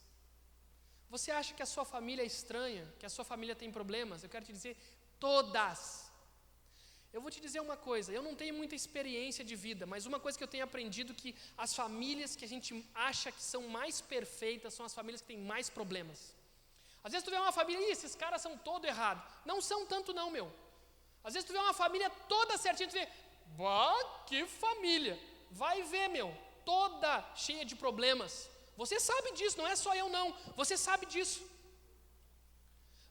Você acha que a sua família é estranha, que a sua família tem problemas? Eu quero te dizer, todas. Eu vou te dizer uma coisa, eu não tenho muita experiência de vida, mas uma coisa que eu tenho aprendido que as famílias que a gente acha que são mais perfeitas são as famílias que têm mais problemas. Às vezes tu vê uma família, esses caras são todo errados. Não são tanto não, meu. Às vezes tu vê uma família toda certinha, tu vê, bah, que família. Vai ver, meu, toda cheia de problemas. Você sabe disso, não é só eu não. Você sabe disso.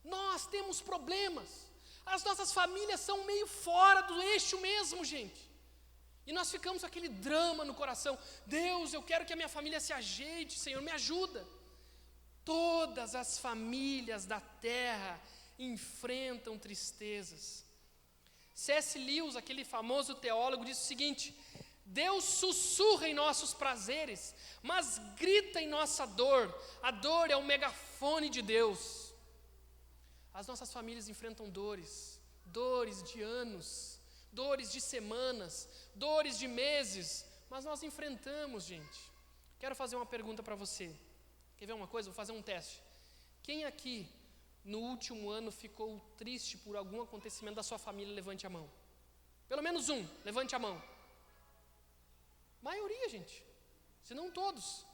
Nós temos problemas. As nossas famílias são meio fora do eixo mesmo, gente. E nós ficamos com aquele drama no coração. Deus, eu quero que a minha família se ajeite, Senhor, me ajuda. Todas as famílias da terra enfrentam tristezas. C.S. Lewis, aquele famoso teólogo, disse o seguinte: Deus sussurra em nossos prazeres, mas grita em nossa dor. A dor é o megafone de Deus. As nossas famílias enfrentam dores, dores de anos, dores de semanas, dores de meses, mas nós enfrentamos, gente. Quero fazer uma pergunta para você. Quer ver uma coisa? Vou fazer um teste. Quem aqui no último ano ficou triste por algum acontecimento da sua família? Levante a mão. Pelo menos um, levante a mão. Maioria, gente, se não todos.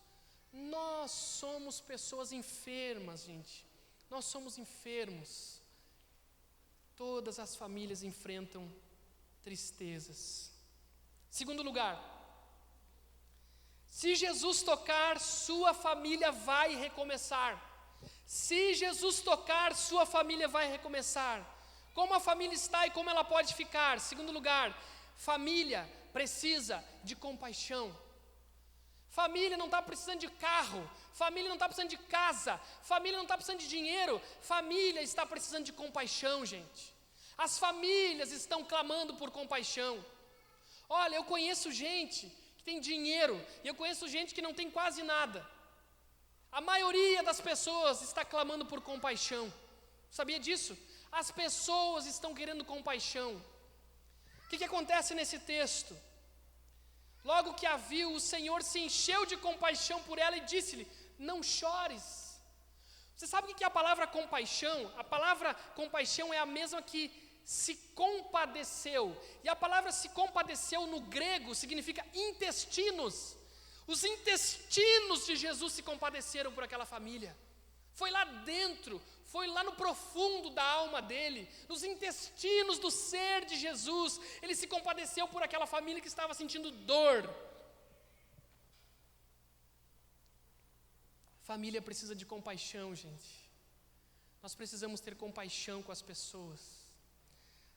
Nós somos pessoas enfermas, gente. Nós somos enfermos. Todas as famílias enfrentam tristezas. Segundo lugar, se Jesus tocar, sua família vai recomeçar. Se Jesus tocar, sua família vai recomeçar. Como a família está e como ela pode ficar? Segundo lugar, família precisa de compaixão. Família não está precisando de carro, família não está precisando de casa, família não está precisando de dinheiro, família está precisando de compaixão, gente. As famílias estão clamando por compaixão. Olha, eu conheço gente que tem dinheiro e eu conheço gente que não tem quase nada. A maioria das pessoas está clamando por compaixão. Sabia disso? As pessoas estão querendo compaixão. O que acontece nesse texto? Logo que a viu, o Senhor se encheu de compaixão por ela e disse-lhe: não chores. Você sabe o que é a palavra compaixão? A palavra compaixão é a mesma que se compadeceu. E a palavra se compadeceu no grego significa intestinos. Os intestinos de Jesus se compadeceram por aquela família. Foi lá dentro, foi lá no profundo da alma dele, nos intestinos do ser de Jesus, ele se compadeceu por aquela família que estava sentindo dor. Família precisa de compaixão, gente. Nós precisamos ter compaixão com as pessoas.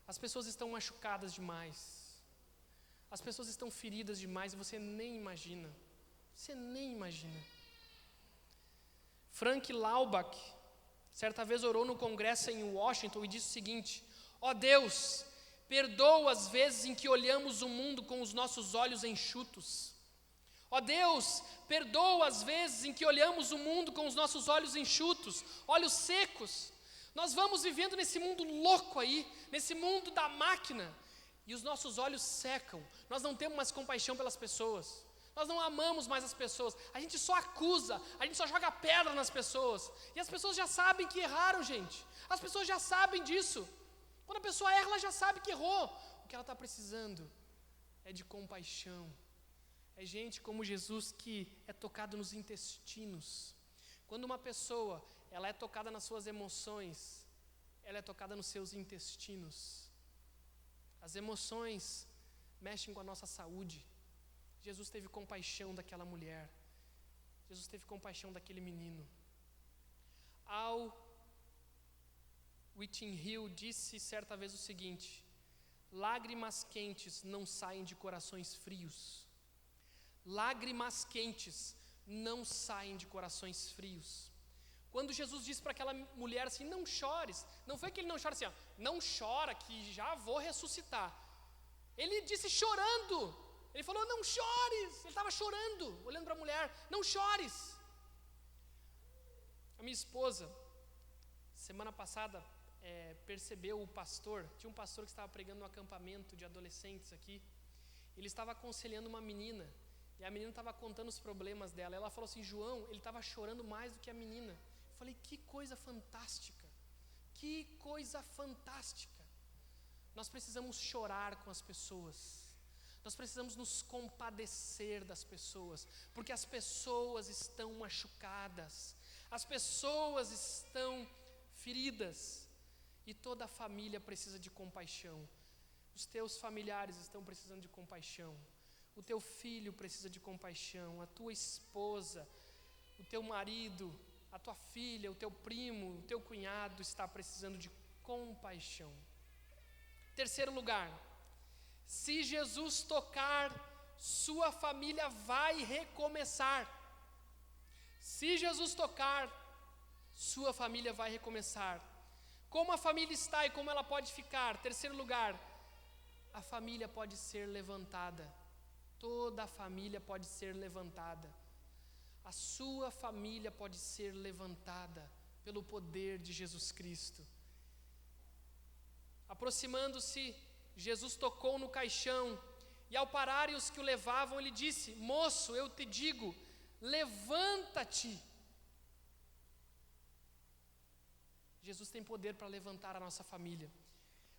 As pessoas estão machucadas demais. As pessoas estão feridas demais e você nem imagina. Você nem imagina. Frank Laubach, certa vez orou no congresso em Washington e disse o seguinte: ó Deus, perdoa as vezes em que olhamos o mundo com os nossos olhos enxutos. Ó Deus, perdoa as vezes em que olhamos o mundo com os nossos olhos enxutos, olhos secos. Nós vamos vivendo nesse mundo louco aí, nesse mundo da máquina, e os nossos olhos secam. Nós não temos mais compaixão pelas pessoas. Nós não amamos mais as pessoas, a gente só acusa, a gente só joga pedra nas pessoas. E as pessoas já sabem que erraram, gente. As pessoas já sabem disso. Quando a pessoa erra, ela já sabe que errou. O que ela está precisando é de compaixão. É gente como Jesus que é tocado nos intestinos. Quando uma pessoa, ela é tocada nas suas emoções, ela é tocada nos seus intestinos. As emoções mexem com a nossa saúde. Jesus teve compaixão daquela mulher. Jesus teve compaixão daquele menino. Al Whitney Hill disse certa vez o seguinte: lágrimas quentes não saem de corações frios. Lágrimas quentes não saem de corações frios. Quando Jesus disse para aquela mulher assim: não chores, não foi que ele não chora assim, ó, não chora que já vou ressuscitar. Ele disse chorando. Ele falou: não chores. Ele estava chorando, olhando para a mulher: não chores. A minha esposa, semana passada, percebeu o pastor. Tinha um pastor que estava pregando no acampamento de adolescentes aqui. Ele estava aconselhando uma menina. E a menina estava contando os problemas dela. Ela falou assim: João, ele estava chorando mais do que a menina. Eu falei: que coisa fantástica. Que coisa fantástica. Nós precisamos chorar com as pessoas. Nós precisamos nos compadecer das pessoas, porque as pessoas estão machucadas, as pessoas estão feridas, e toda a família precisa de compaixão. Os teus familiares estão precisando de compaixão, o teu filho precisa de compaixão, a tua esposa o teu marido, a tua filha, o teu primo, o teu cunhado está precisando de compaixão. Terceiro lugar, se Jesus tocar, sua família vai recomeçar. Se Jesus tocar, sua família vai recomeçar. Como a família está e como ela pode ficar? Terceiro lugar, a família pode ser levantada. Toda a família pode ser levantada. A sua família pode ser levantada pelo poder de Jesus Cristo. Aproximando-se, Jesus tocou no caixão, e ao pararem os que o levavam, ele disse: moço, eu te digo, levanta-te. Jesus tem poder para levantar a nossa família.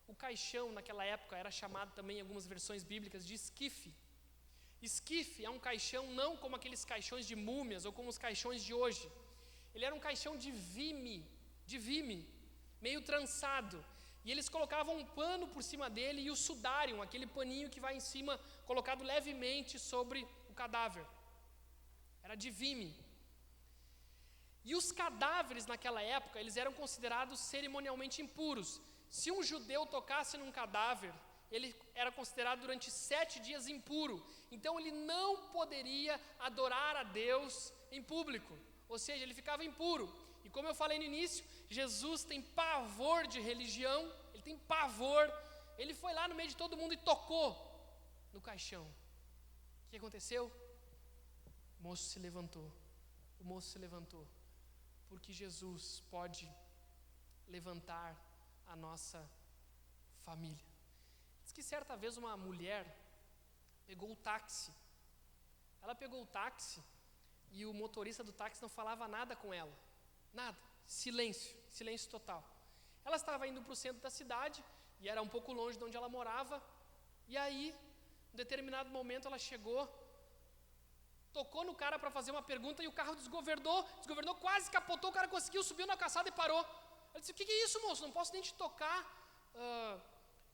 O caixão, naquela época, era chamado também, em algumas versões bíblicas, de esquife. Esquife é um caixão não como aqueles caixões de múmias ou como os caixões de hoje. Ele era um caixão de vime, meio trançado. E eles colocavam um pano por cima dele e o sudário, aquele paninho que vai em cima, colocado levemente sobre o cadáver. Era de vime. E os cadáveres naquela época, eles eram considerados cerimonialmente impuros. Se um judeu tocasse num cadáver, ele era considerado durante 7 dias impuro. Então ele não poderia adorar a Deus em público. Ou seja, ele ficava impuro. E como eu falei no início, Jesus tem pavor de religião, ele tem pavor. Ele foi lá no meio de todo mundo e tocou no caixão. O que aconteceu? O moço se levantou. O moço se levantou. Porque Jesus pode levantar a nossa família. Diz que certa vez uma mulher pegou o táxi. Ela pegou o táxi e o motorista do táxi não falava nada com ela. Nada. Silêncio total. Ela estava indo para o centro da cidade e era um pouco longe de onde ela morava. E aí, em determinado momento, ela chegou, tocou no cara para fazer uma pergunta e o carro desgovernou, quase capotou, o cara conseguiu, subiu na calçada e parou. Ela disse: o que é isso, moço? Não posso nem te tocar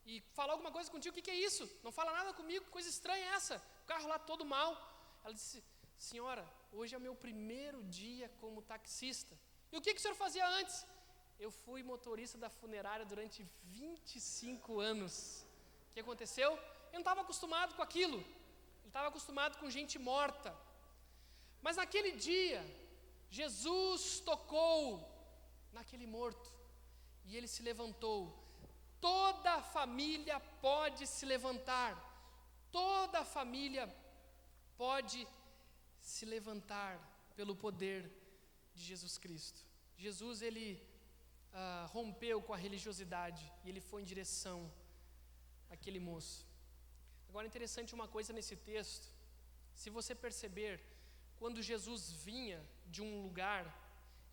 e falar alguma coisa contigo, o que é isso? Não fala nada comigo, que coisa estranha é essa? O carro lá todo mal. Ela disse: senhora, hoje é o meu primeiro dia como taxista. E o que o senhor fazia antes? Eu fui motorista da funerária durante 25 anos. O que aconteceu? Eu não estava acostumado com aquilo. Ele estava acostumado com gente morta. Mas naquele dia, Jesus tocou naquele morto e ele se levantou. Toda a família pode se levantar. Toda a família pode se levantar pelo poder de Jesus Cristo. Jesus, ele rompeu com a religiosidade e ele foi em direção àquele moço. Agora, interessante uma coisa nesse texto. Se você perceber, quando Jesus vinha de um lugar,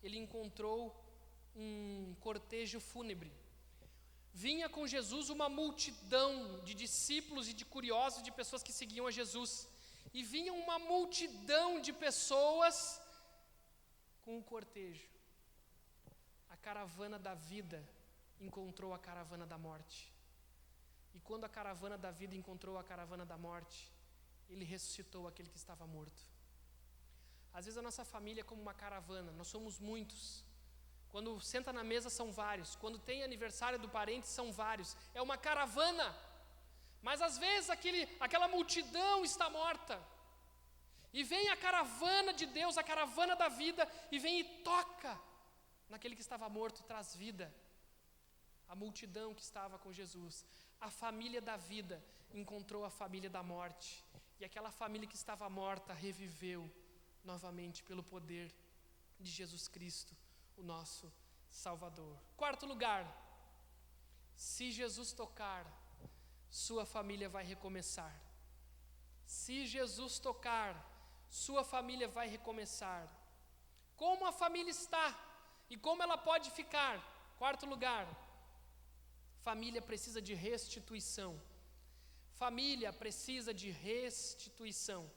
ele encontrou um cortejo fúnebre. Vinha com Jesus uma multidão de discípulos e de curiosos, de pessoas que seguiam a Jesus. E vinha uma multidão de pessoas com um cortejo. A caravana da vida encontrou a caravana da morte. E quando a caravana da vida encontrou a caravana da morte, ele ressuscitou aquele que estava morto. Às vezes a nossa família é como uma caravana, nós somos muitos. Quando senta na mesa são vários, quando tem aniversário do parente são vários. É uma caravana, mas às vezes aquela multidão está morta. E vem a caravana de Deus, a caravana da vida, e vem e toca naquele que estava morto, traz vida. A multidão que estava com Jesus, a família da vida encontrou a família da morte. E aquela família que estava morta reviveu novamente pelo poder de Jesus Cristo, o nosso Salvador. Quarto lugar, se Jesus tocar, sua família vai recomeçar. Se Jesus tocar, sua família vai recomeçar. Como a família está e como ela pode ficar? Quarto lugar, família precisa de restituição. Família precisa de restituição.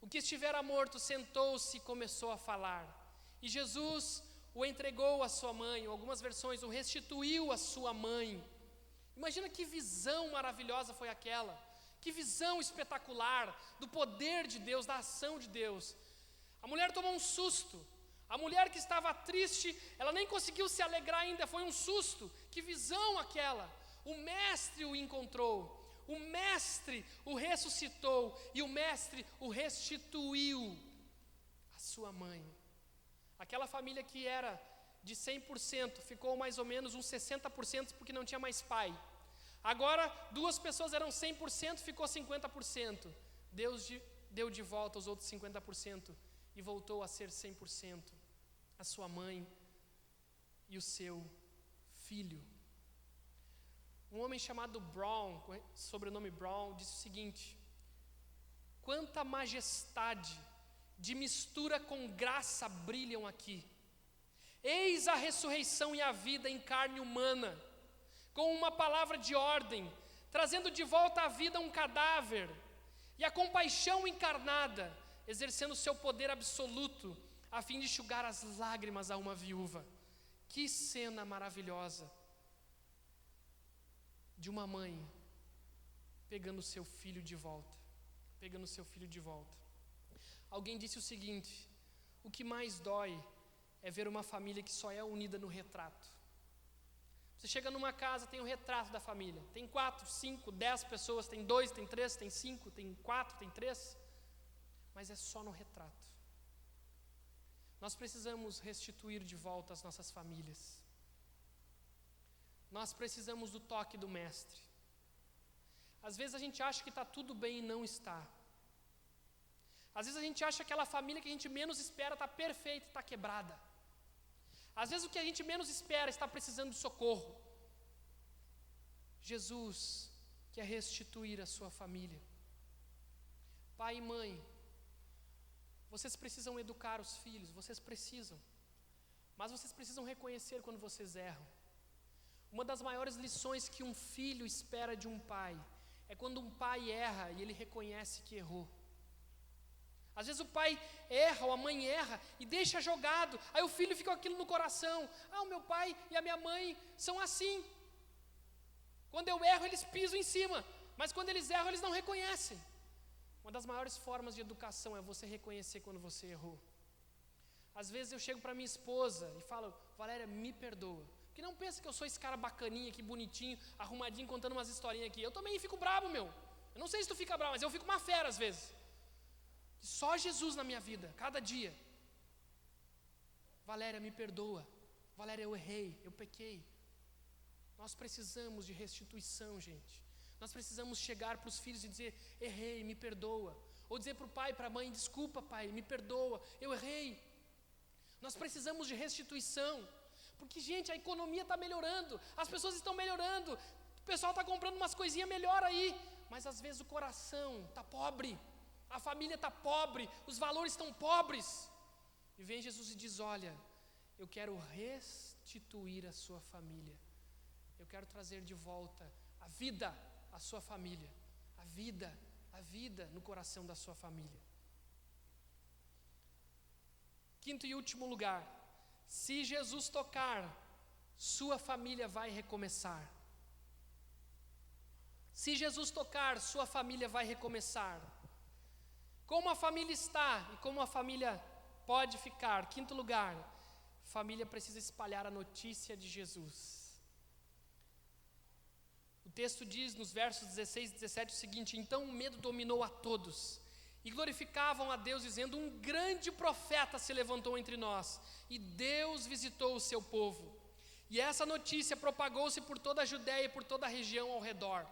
O que estivera morto sentou-se e começou a falar. E Jesus o entregou à sua mãe, ou algumas versões, o restituiu à sua mãe. Imagina que visão maravilhosa foi aquela. Que visão espetacular do poder de Deus, da ação de Deus. A mulher tomou um susto. A mulher que estava triste, ela nem conseguiu se alegrar ainda, foi um susto. Que visão aquela! O mestre o encontrou, o mestre o ressuscitou e o mestre o restituiu à sua mãe. Aquela família que era de 100%, ficou mais ou menos uns 60% porque não tinha mais pai. Agora, 2 pessoas eram 100%, ficou 50%. Deus deu de volta os outros 50% e voltou a ser 100%. A sua mãe e o seu filho. Um homem chamado Brown, sobrenome Brown, disse o seguinte: quanta majestade de mistura com graça brilham aqui. Eis a ressurreição e a vida em carne humana, com uma palavra de ordem, trazendo de volta à vida um cadáver, e a compaixão encarnada, exercendo seu poder absoluto, a fim de enxugar as lágrimas a uma viúva. Que cena maravilhosa de uma mãe pegando seu filho de volta, Alguém disse o seguinte: o que mais dói é ver uma família que só é unida no retrato. Você chega numa casa, tem o retrato da família, tem 4, 5, 10 pessoas, tem 2, tem 3, tem 5, tem 4, tem 3, mas é só no retrato. Nós precisamos restituir de volta as nossas famílias. Nós precisamos do toque do mestre. Às vezes a gente acha que está tudo bem e não está. Às vezes a gente acha que aquela família que a gente menos espera está perfeita e está quebrada. Às vezes o que a gente menos espera está precisando de socorro. Jesus quer restituir a sua família. Pai e mãe, vocês precisam educar os filhos, vocês precisam. Mas vocês precisam reconhecer quando vocês erram. Uma das maiores lições que um filho espera de um pai é quando um pai erra e ele reconhece que errou. Às vezes o pai erra ou a mãe erra e deixa jogado, aí o filho fica com aquilo no coração. O meu pai e a minha mãe são assim. Quando eu erro, eles pisam em cima, mas quando eles erram, eles não reconhecem. Uma das maiores formas de educação é você reconhecer quando você errou. Às vezes eu chego para minha esposa e falo: Valéria, me perdoa. Porque não pensa que eu sou esse cara bacaninha aqui, bonitinho, arrumadinho, contando umas historinhas aqui. Eu também fico bravo, meu. Eu não sei se tu fica bravo, mas eu fico uma fera às vezes. Só Jesus na minha vida, cada dia. Valéria, me perdoa. Valéria, eu errei, eu pequei. Nós precisamos de restituição, gente. Nós precisamos chegar para os filhos e dizer: errei, me perdoa. Ou dizer para o pai, para a mãe: desculpa, pai, me perdoa, eu errei. Nós precisamos de restituição. Porque, gente, a economia está melhorando, as pessoas estão melhorando, o pessoal está comprando umas coisinhas melhor aí, mas às vezes o coração está pobre, a família está pobre, os valores estão pobres. E vem Jesus e diz: olha, eu quero restituir a sua família, eu quero trazer de volta a vida à sua família, a vida no coração da sua família. Quinto e último lugar: se Jesus tocar, sua família vai recomeçar. Se Jesus tocar, sua família vai recomeçar. Como a família está e como a família pode ficar? Quinto lugar: família precisa espalhar a notícia de Jesus. O texto diz nos versos 16 e 17 o seguinte: então o medo dominou a todos, e glorificavam a Deus, dizendo: um grande profeta se levantou entre nós, e Deus visitou o seu povo. E essa notícia propagou-se por toda a Judéia e por toda a região ao redor.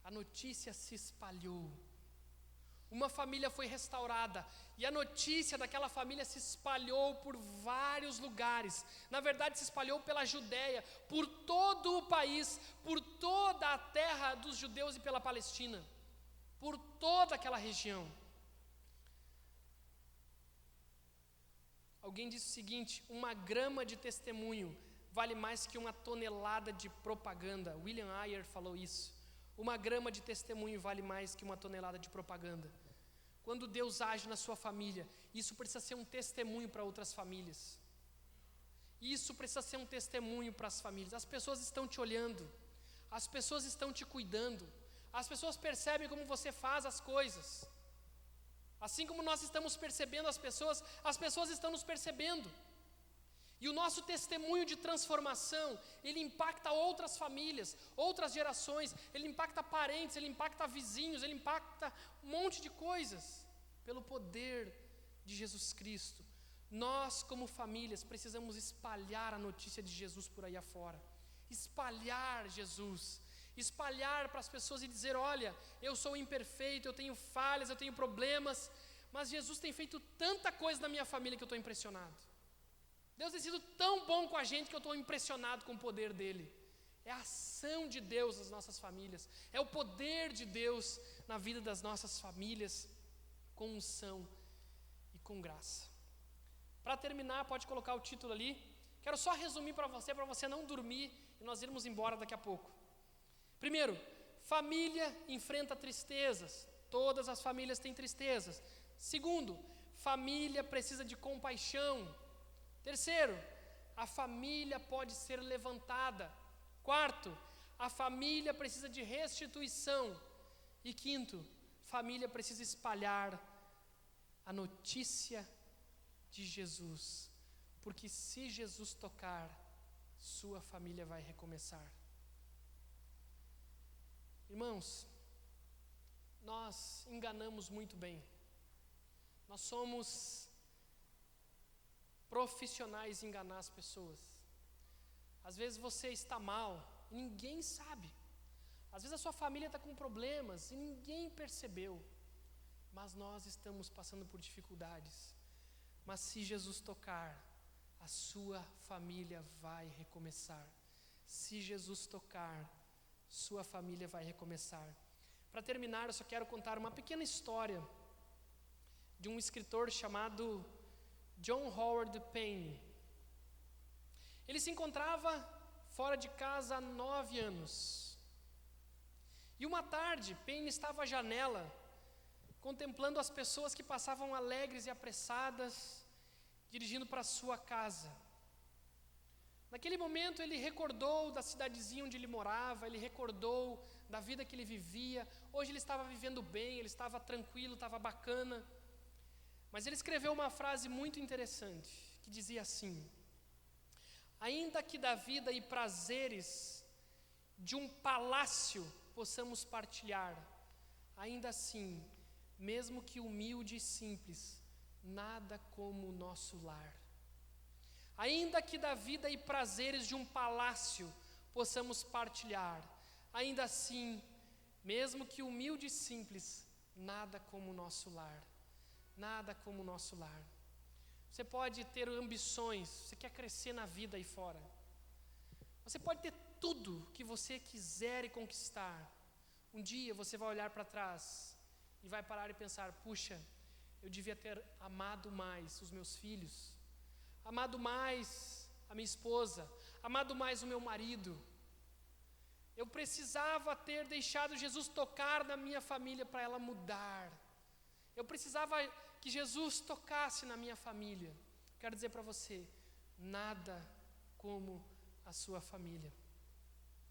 A notícia se espalhou. Uma família foi restaurada, e a notícia daquela família se espalhou por vários lugares. Na verdade, se espalhou pela Judéia, por todo o país, por toda a terra dos judeus e pela Palestina, por toda aquela região. Alguém disse o seguinte: uma grama de testemunho vale mais que uma tonelada de propaganda. William Ayer falou isso. Uma grama de testemunho vale mais que uma tonelada de propaganda. Quando Deus age na sua família, isso precisa ser um testemunho para outras famílias. Isso precisa ser um testemunho para as famílias. As pessoas estão te olhando, as pessoas estão te cuidando, as pessoas percebem como você faz as coisas. Assim como nós estamos percebendo as pessoas estão nos percebendo. E o nosso testemunho de transformação, ele impacta outras famílias, outras gerações, ele impacta parentes, ele impacta vizinhos, ele impacta um monte de coisas, pelo poder de Jesus Cristo. Nós, como famílias, precisamos espalhar a notícia de Jesus por aí afora. Espalhar Jesus. Espalhar para as pessoas e dizer: olha, eu sou imperfeito, eu tenho falhas, eu tenho problemas, mas Jesus tem feito tanta coisa na minha família que eu estou impressionado. Deus tem sido tão bom com a gente que eu estou impressionado com o poder dele. É a ação de Deus nas nossas famílias, é o poder de Deus na vida das nossas famílias, com unção e com graça. Para terminar, pode colocar o título ali. Quero só resumir para você não dormir e nós irmos embora daqui a pouco. Primeiro, família enfrenta tristezas. Todas as famílias têm tristezas. Segundo, família precisa de compaixão. Terceiro, a família pode ser levantada. Quarto, a família precisa de restituição. E quinto, família precisa espalhar a notícia de Jesus. Porque se Jesus tocar, sua família vai recomeçar. Irmãos, nós enganamos muito bem. Nós somos profissionais em enganar as pessoas. Às vezes você está mal e ninguém sabe. Às vezes a sua família está com problemas e ninguém percebeu. Mas nós estamos passando por dificuldades. Mas se Jesus tocar, a sua família vai recomeçar. Se Jesus tocar, sua família vai recomeçar. Para terminar, eu só quero contar uma pequena história de um escritor chamado John Howard Payne. Ele se encontrava fora de casa há 9 anos. E uma tarde, Payne estava à janela, contemplando as pessoas que passavam alegres e apressadas, dirigindo para sua casa. Naquele momento ele recordou da cidadezinha onde ele morava, ele recordou da vida que ele vivia. Hoje ele estava vivendo bem, ele estava tranquilo, estava bacana. Mas ele escreveu uma frase muito interessante, que dizia assim: ainda que da vida e prazeres de um palácio possamos partilhar, ainda assim, mesmo que humilde e simples, nada como o nosso lar. Ainda que da vida e prazeres de um palácio possamos partilhar, ainda assim, mesmo que humilde e simples, nada como o nosso lar. Nada como o nosso lar. Você pode ter ambições, você quer crescer na vida aí fora. Você pode ter tudo que você quiser e conquistar. Um dia você vai olhar para trás e vai parar e pensar: puxa, eu devia ter amado mais os meus filhos, amado mais a minha esposa, amado mais o meu marido. Eu precisava ter deixado Jesus tocar na minha família para ela mudar. Eu precisava que Jesus tocasse na minha família. Quero dizer para você, nada como a sua família.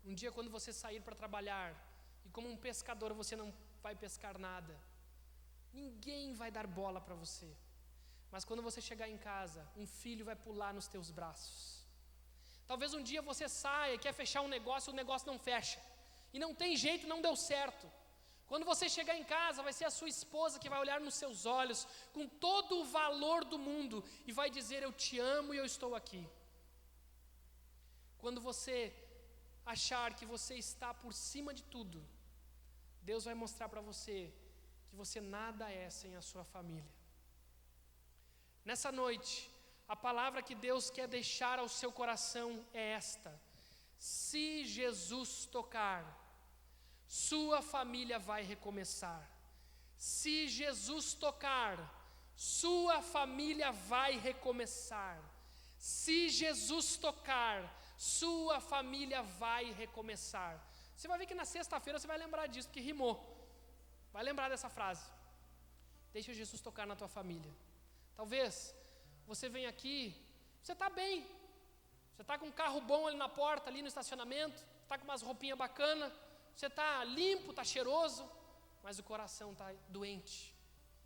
Um dia, quando você sair para trabalhar, e como um pescador você não vai pescar nada, ninguém vai dar bola para você. Mas quando você chegar em casa, um filho vai pular nos teus braços. Talvez um dia você saia e quer fechar um negócio, o negócio não fecha. E não tem jeito, não deu certo. Quando você chegar em casa, vai ser a sua esposa que vai olhar nos seus olhos com todo o valor do mundo e vai dizer: eu te amo e eu estou aqui. Quando você achar que você está por cima de tudo, Deus vai mostrar para você que você nada é sem a sua família. Nessa noite, a palavra que Deus quer deixar ao seu coração é esta: se Jesus tocar, sua família vai recomeçar. Se Jesus tocar, sua família vai recomeçar. Se Jesus tocar, sua família vai recomeçar. Você vai ver que na sexta-feira você vai lembrar disso, porque rimou. Vai lembrar dessa frase. Deixa Jesus tocar na tua família. Talvez você venha aqui, você está bem. Você está com um carro bom ali na porta, ali no estacionamento. Está com umas roupinhas bacanas. Você está limpo, está cheiroso, mas o coração está doente.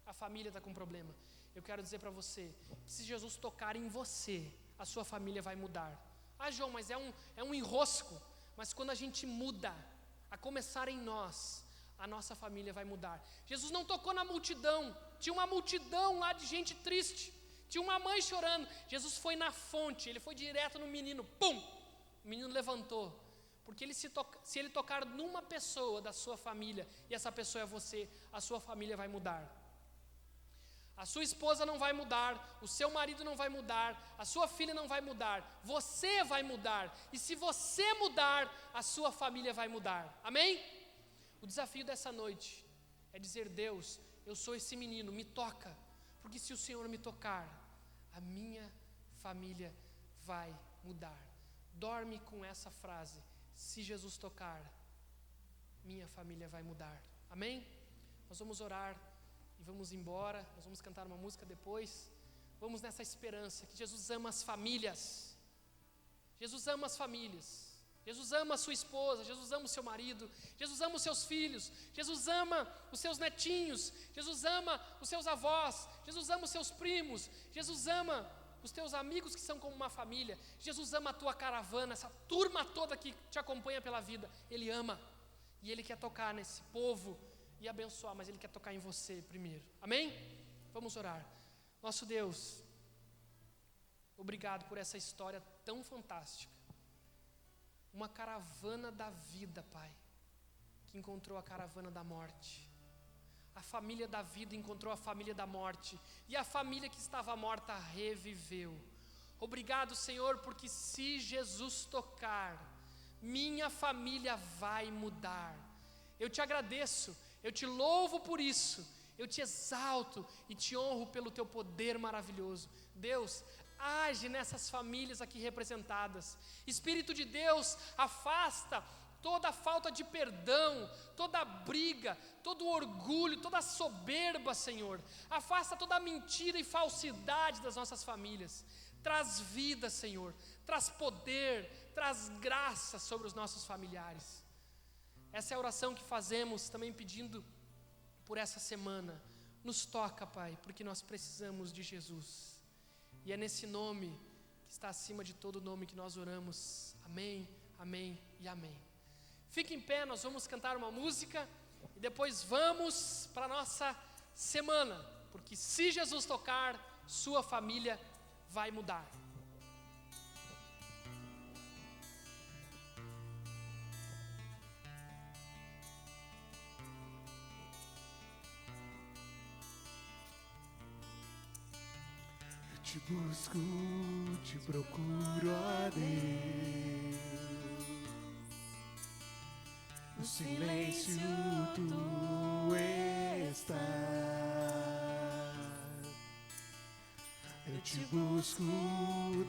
a família está com problema. Eu quero dizer para você, que se Jesus tocar em você, a sua família vai mudar. Ah, João, mas é um enrosco. Mas quando a gente muda, a começar em nós, a nossa família vai mudar. Jesus não tocou na multidão, tinha uma multidão lá de gente triste, tinha uma mãe chorando. Jesus foi na fonte, ele foi direto no menino, pum! O menino levantou. Porque se ele tocar numa pessoa da sua família, e essa pessoa é você, a sua família vai mudar. A sua esposa não vai mudar, o seu marido não vai mudar, a sua filha não vai mudar, você vai mudar. E se você mudar, a sua família vai mudar. Amém? O desafio dessa noite é dizer: Deus, eu sou esse menino, me toca. Porque se o Senhor me tocar, a minha família vai mudar. Dorme com essa frase: se Jesus tocar, minha família vai mudar. Amém? Nós vamos orar e vamos embora. Nós vamos cantar uma música depois. Vamos nessa esperança que Jesus ama as famílias. Jesus ama as famílias. Jesus ama a sua esposa, Jesus ama o seu marido, Jesus ama os seus filhos, Jesus ama os seus netinhos, Jesus ama os seus avós, Jesus ama os seus primos, Jesus ama os teus amigos que são como uma família, Jesus ama a tua caravana, essa turma toda que te acompanha pela vida. Ele ama, e Ele quer tocar nesse povo e abençoar, mas Ele quer tocar em você primeiro. Amém? Vamos orar. Nosso Deus, obrigado por essa história tão fantástica. Uma caravana da vida, Pai, que encontrou a caravana da morte. A família da vida encontrou a família da morte, e a família que estava morta reviveu. Obrigado, Senhor, porque se Jesus tocar, minha família vai mudar. Eu te agradeço, eu te louvo por isso, eu te exalto e te honro pelo teu poder maravilhoso. Deus, age nessas famílias aqui representadas. Espírito de Deus, afasta toda a falta de perdão, toda a briga, todo o orgulho, toda a soberba, Senhor. Afasta toda a mentira e falsidade das nossas famílias. Traz vida, Senhor. Traz poder, traz graça sobre os nossos familiares. Essa é a oração que fazemos também pedindo por essa semana. Nos toca, Pai, porque nós precisamos de Jesus. E é nesse nome que está acima de todo nome que nós oramos. Amém, amém e amém. Fique em pé, nós vamos cantar uma música e depois vamos para a nossa semana. Porque se Jesus tocar, sua família vai mudar. Te busco, te procuro, ó Deus. No silêncio tu estás. Eu te busco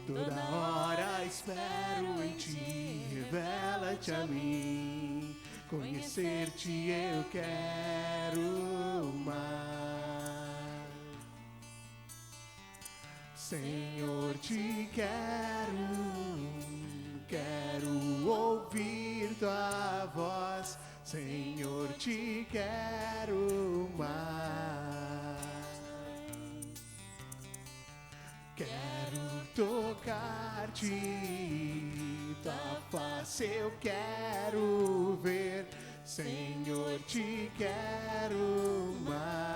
toda hora, espero em ti. Revela-te a mim. Conhecer-te eu quero mais. Senhor, te quero ouvir tua voz. Senhor, te quero mais. Quero tocar-te, tua face eu quero ver. Senhor, te quero mais.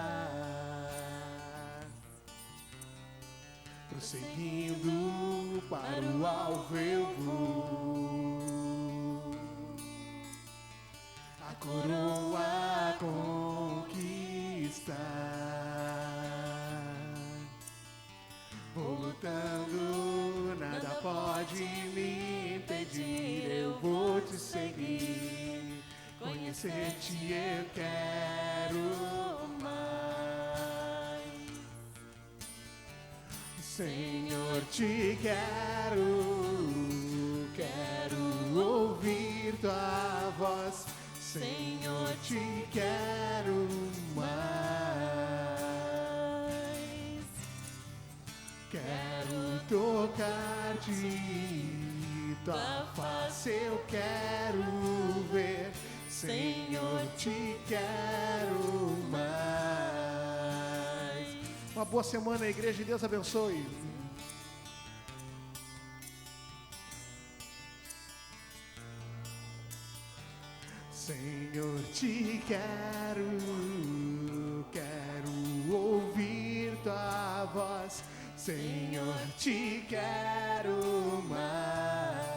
Prosseguindo para o alvo eu vou, a coroa conquistar. Vou lutando, nada pode me impedir. Eu vou te seguir, conhecer-te eu quero mais. Senhor, te quero ouvir tua voz. Senhor, te quero mais. Quero tocar-te, tua face eu quero ver. Senhor, te quero mais. boa semana, igreja, e Deus abençoe. Senhor, te quero ouvir tua voz. Senhor, te quero mais.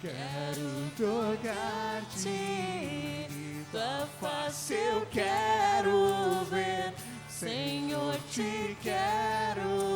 Quero tocar-te, tua face eu quero ver. Senhor, te quero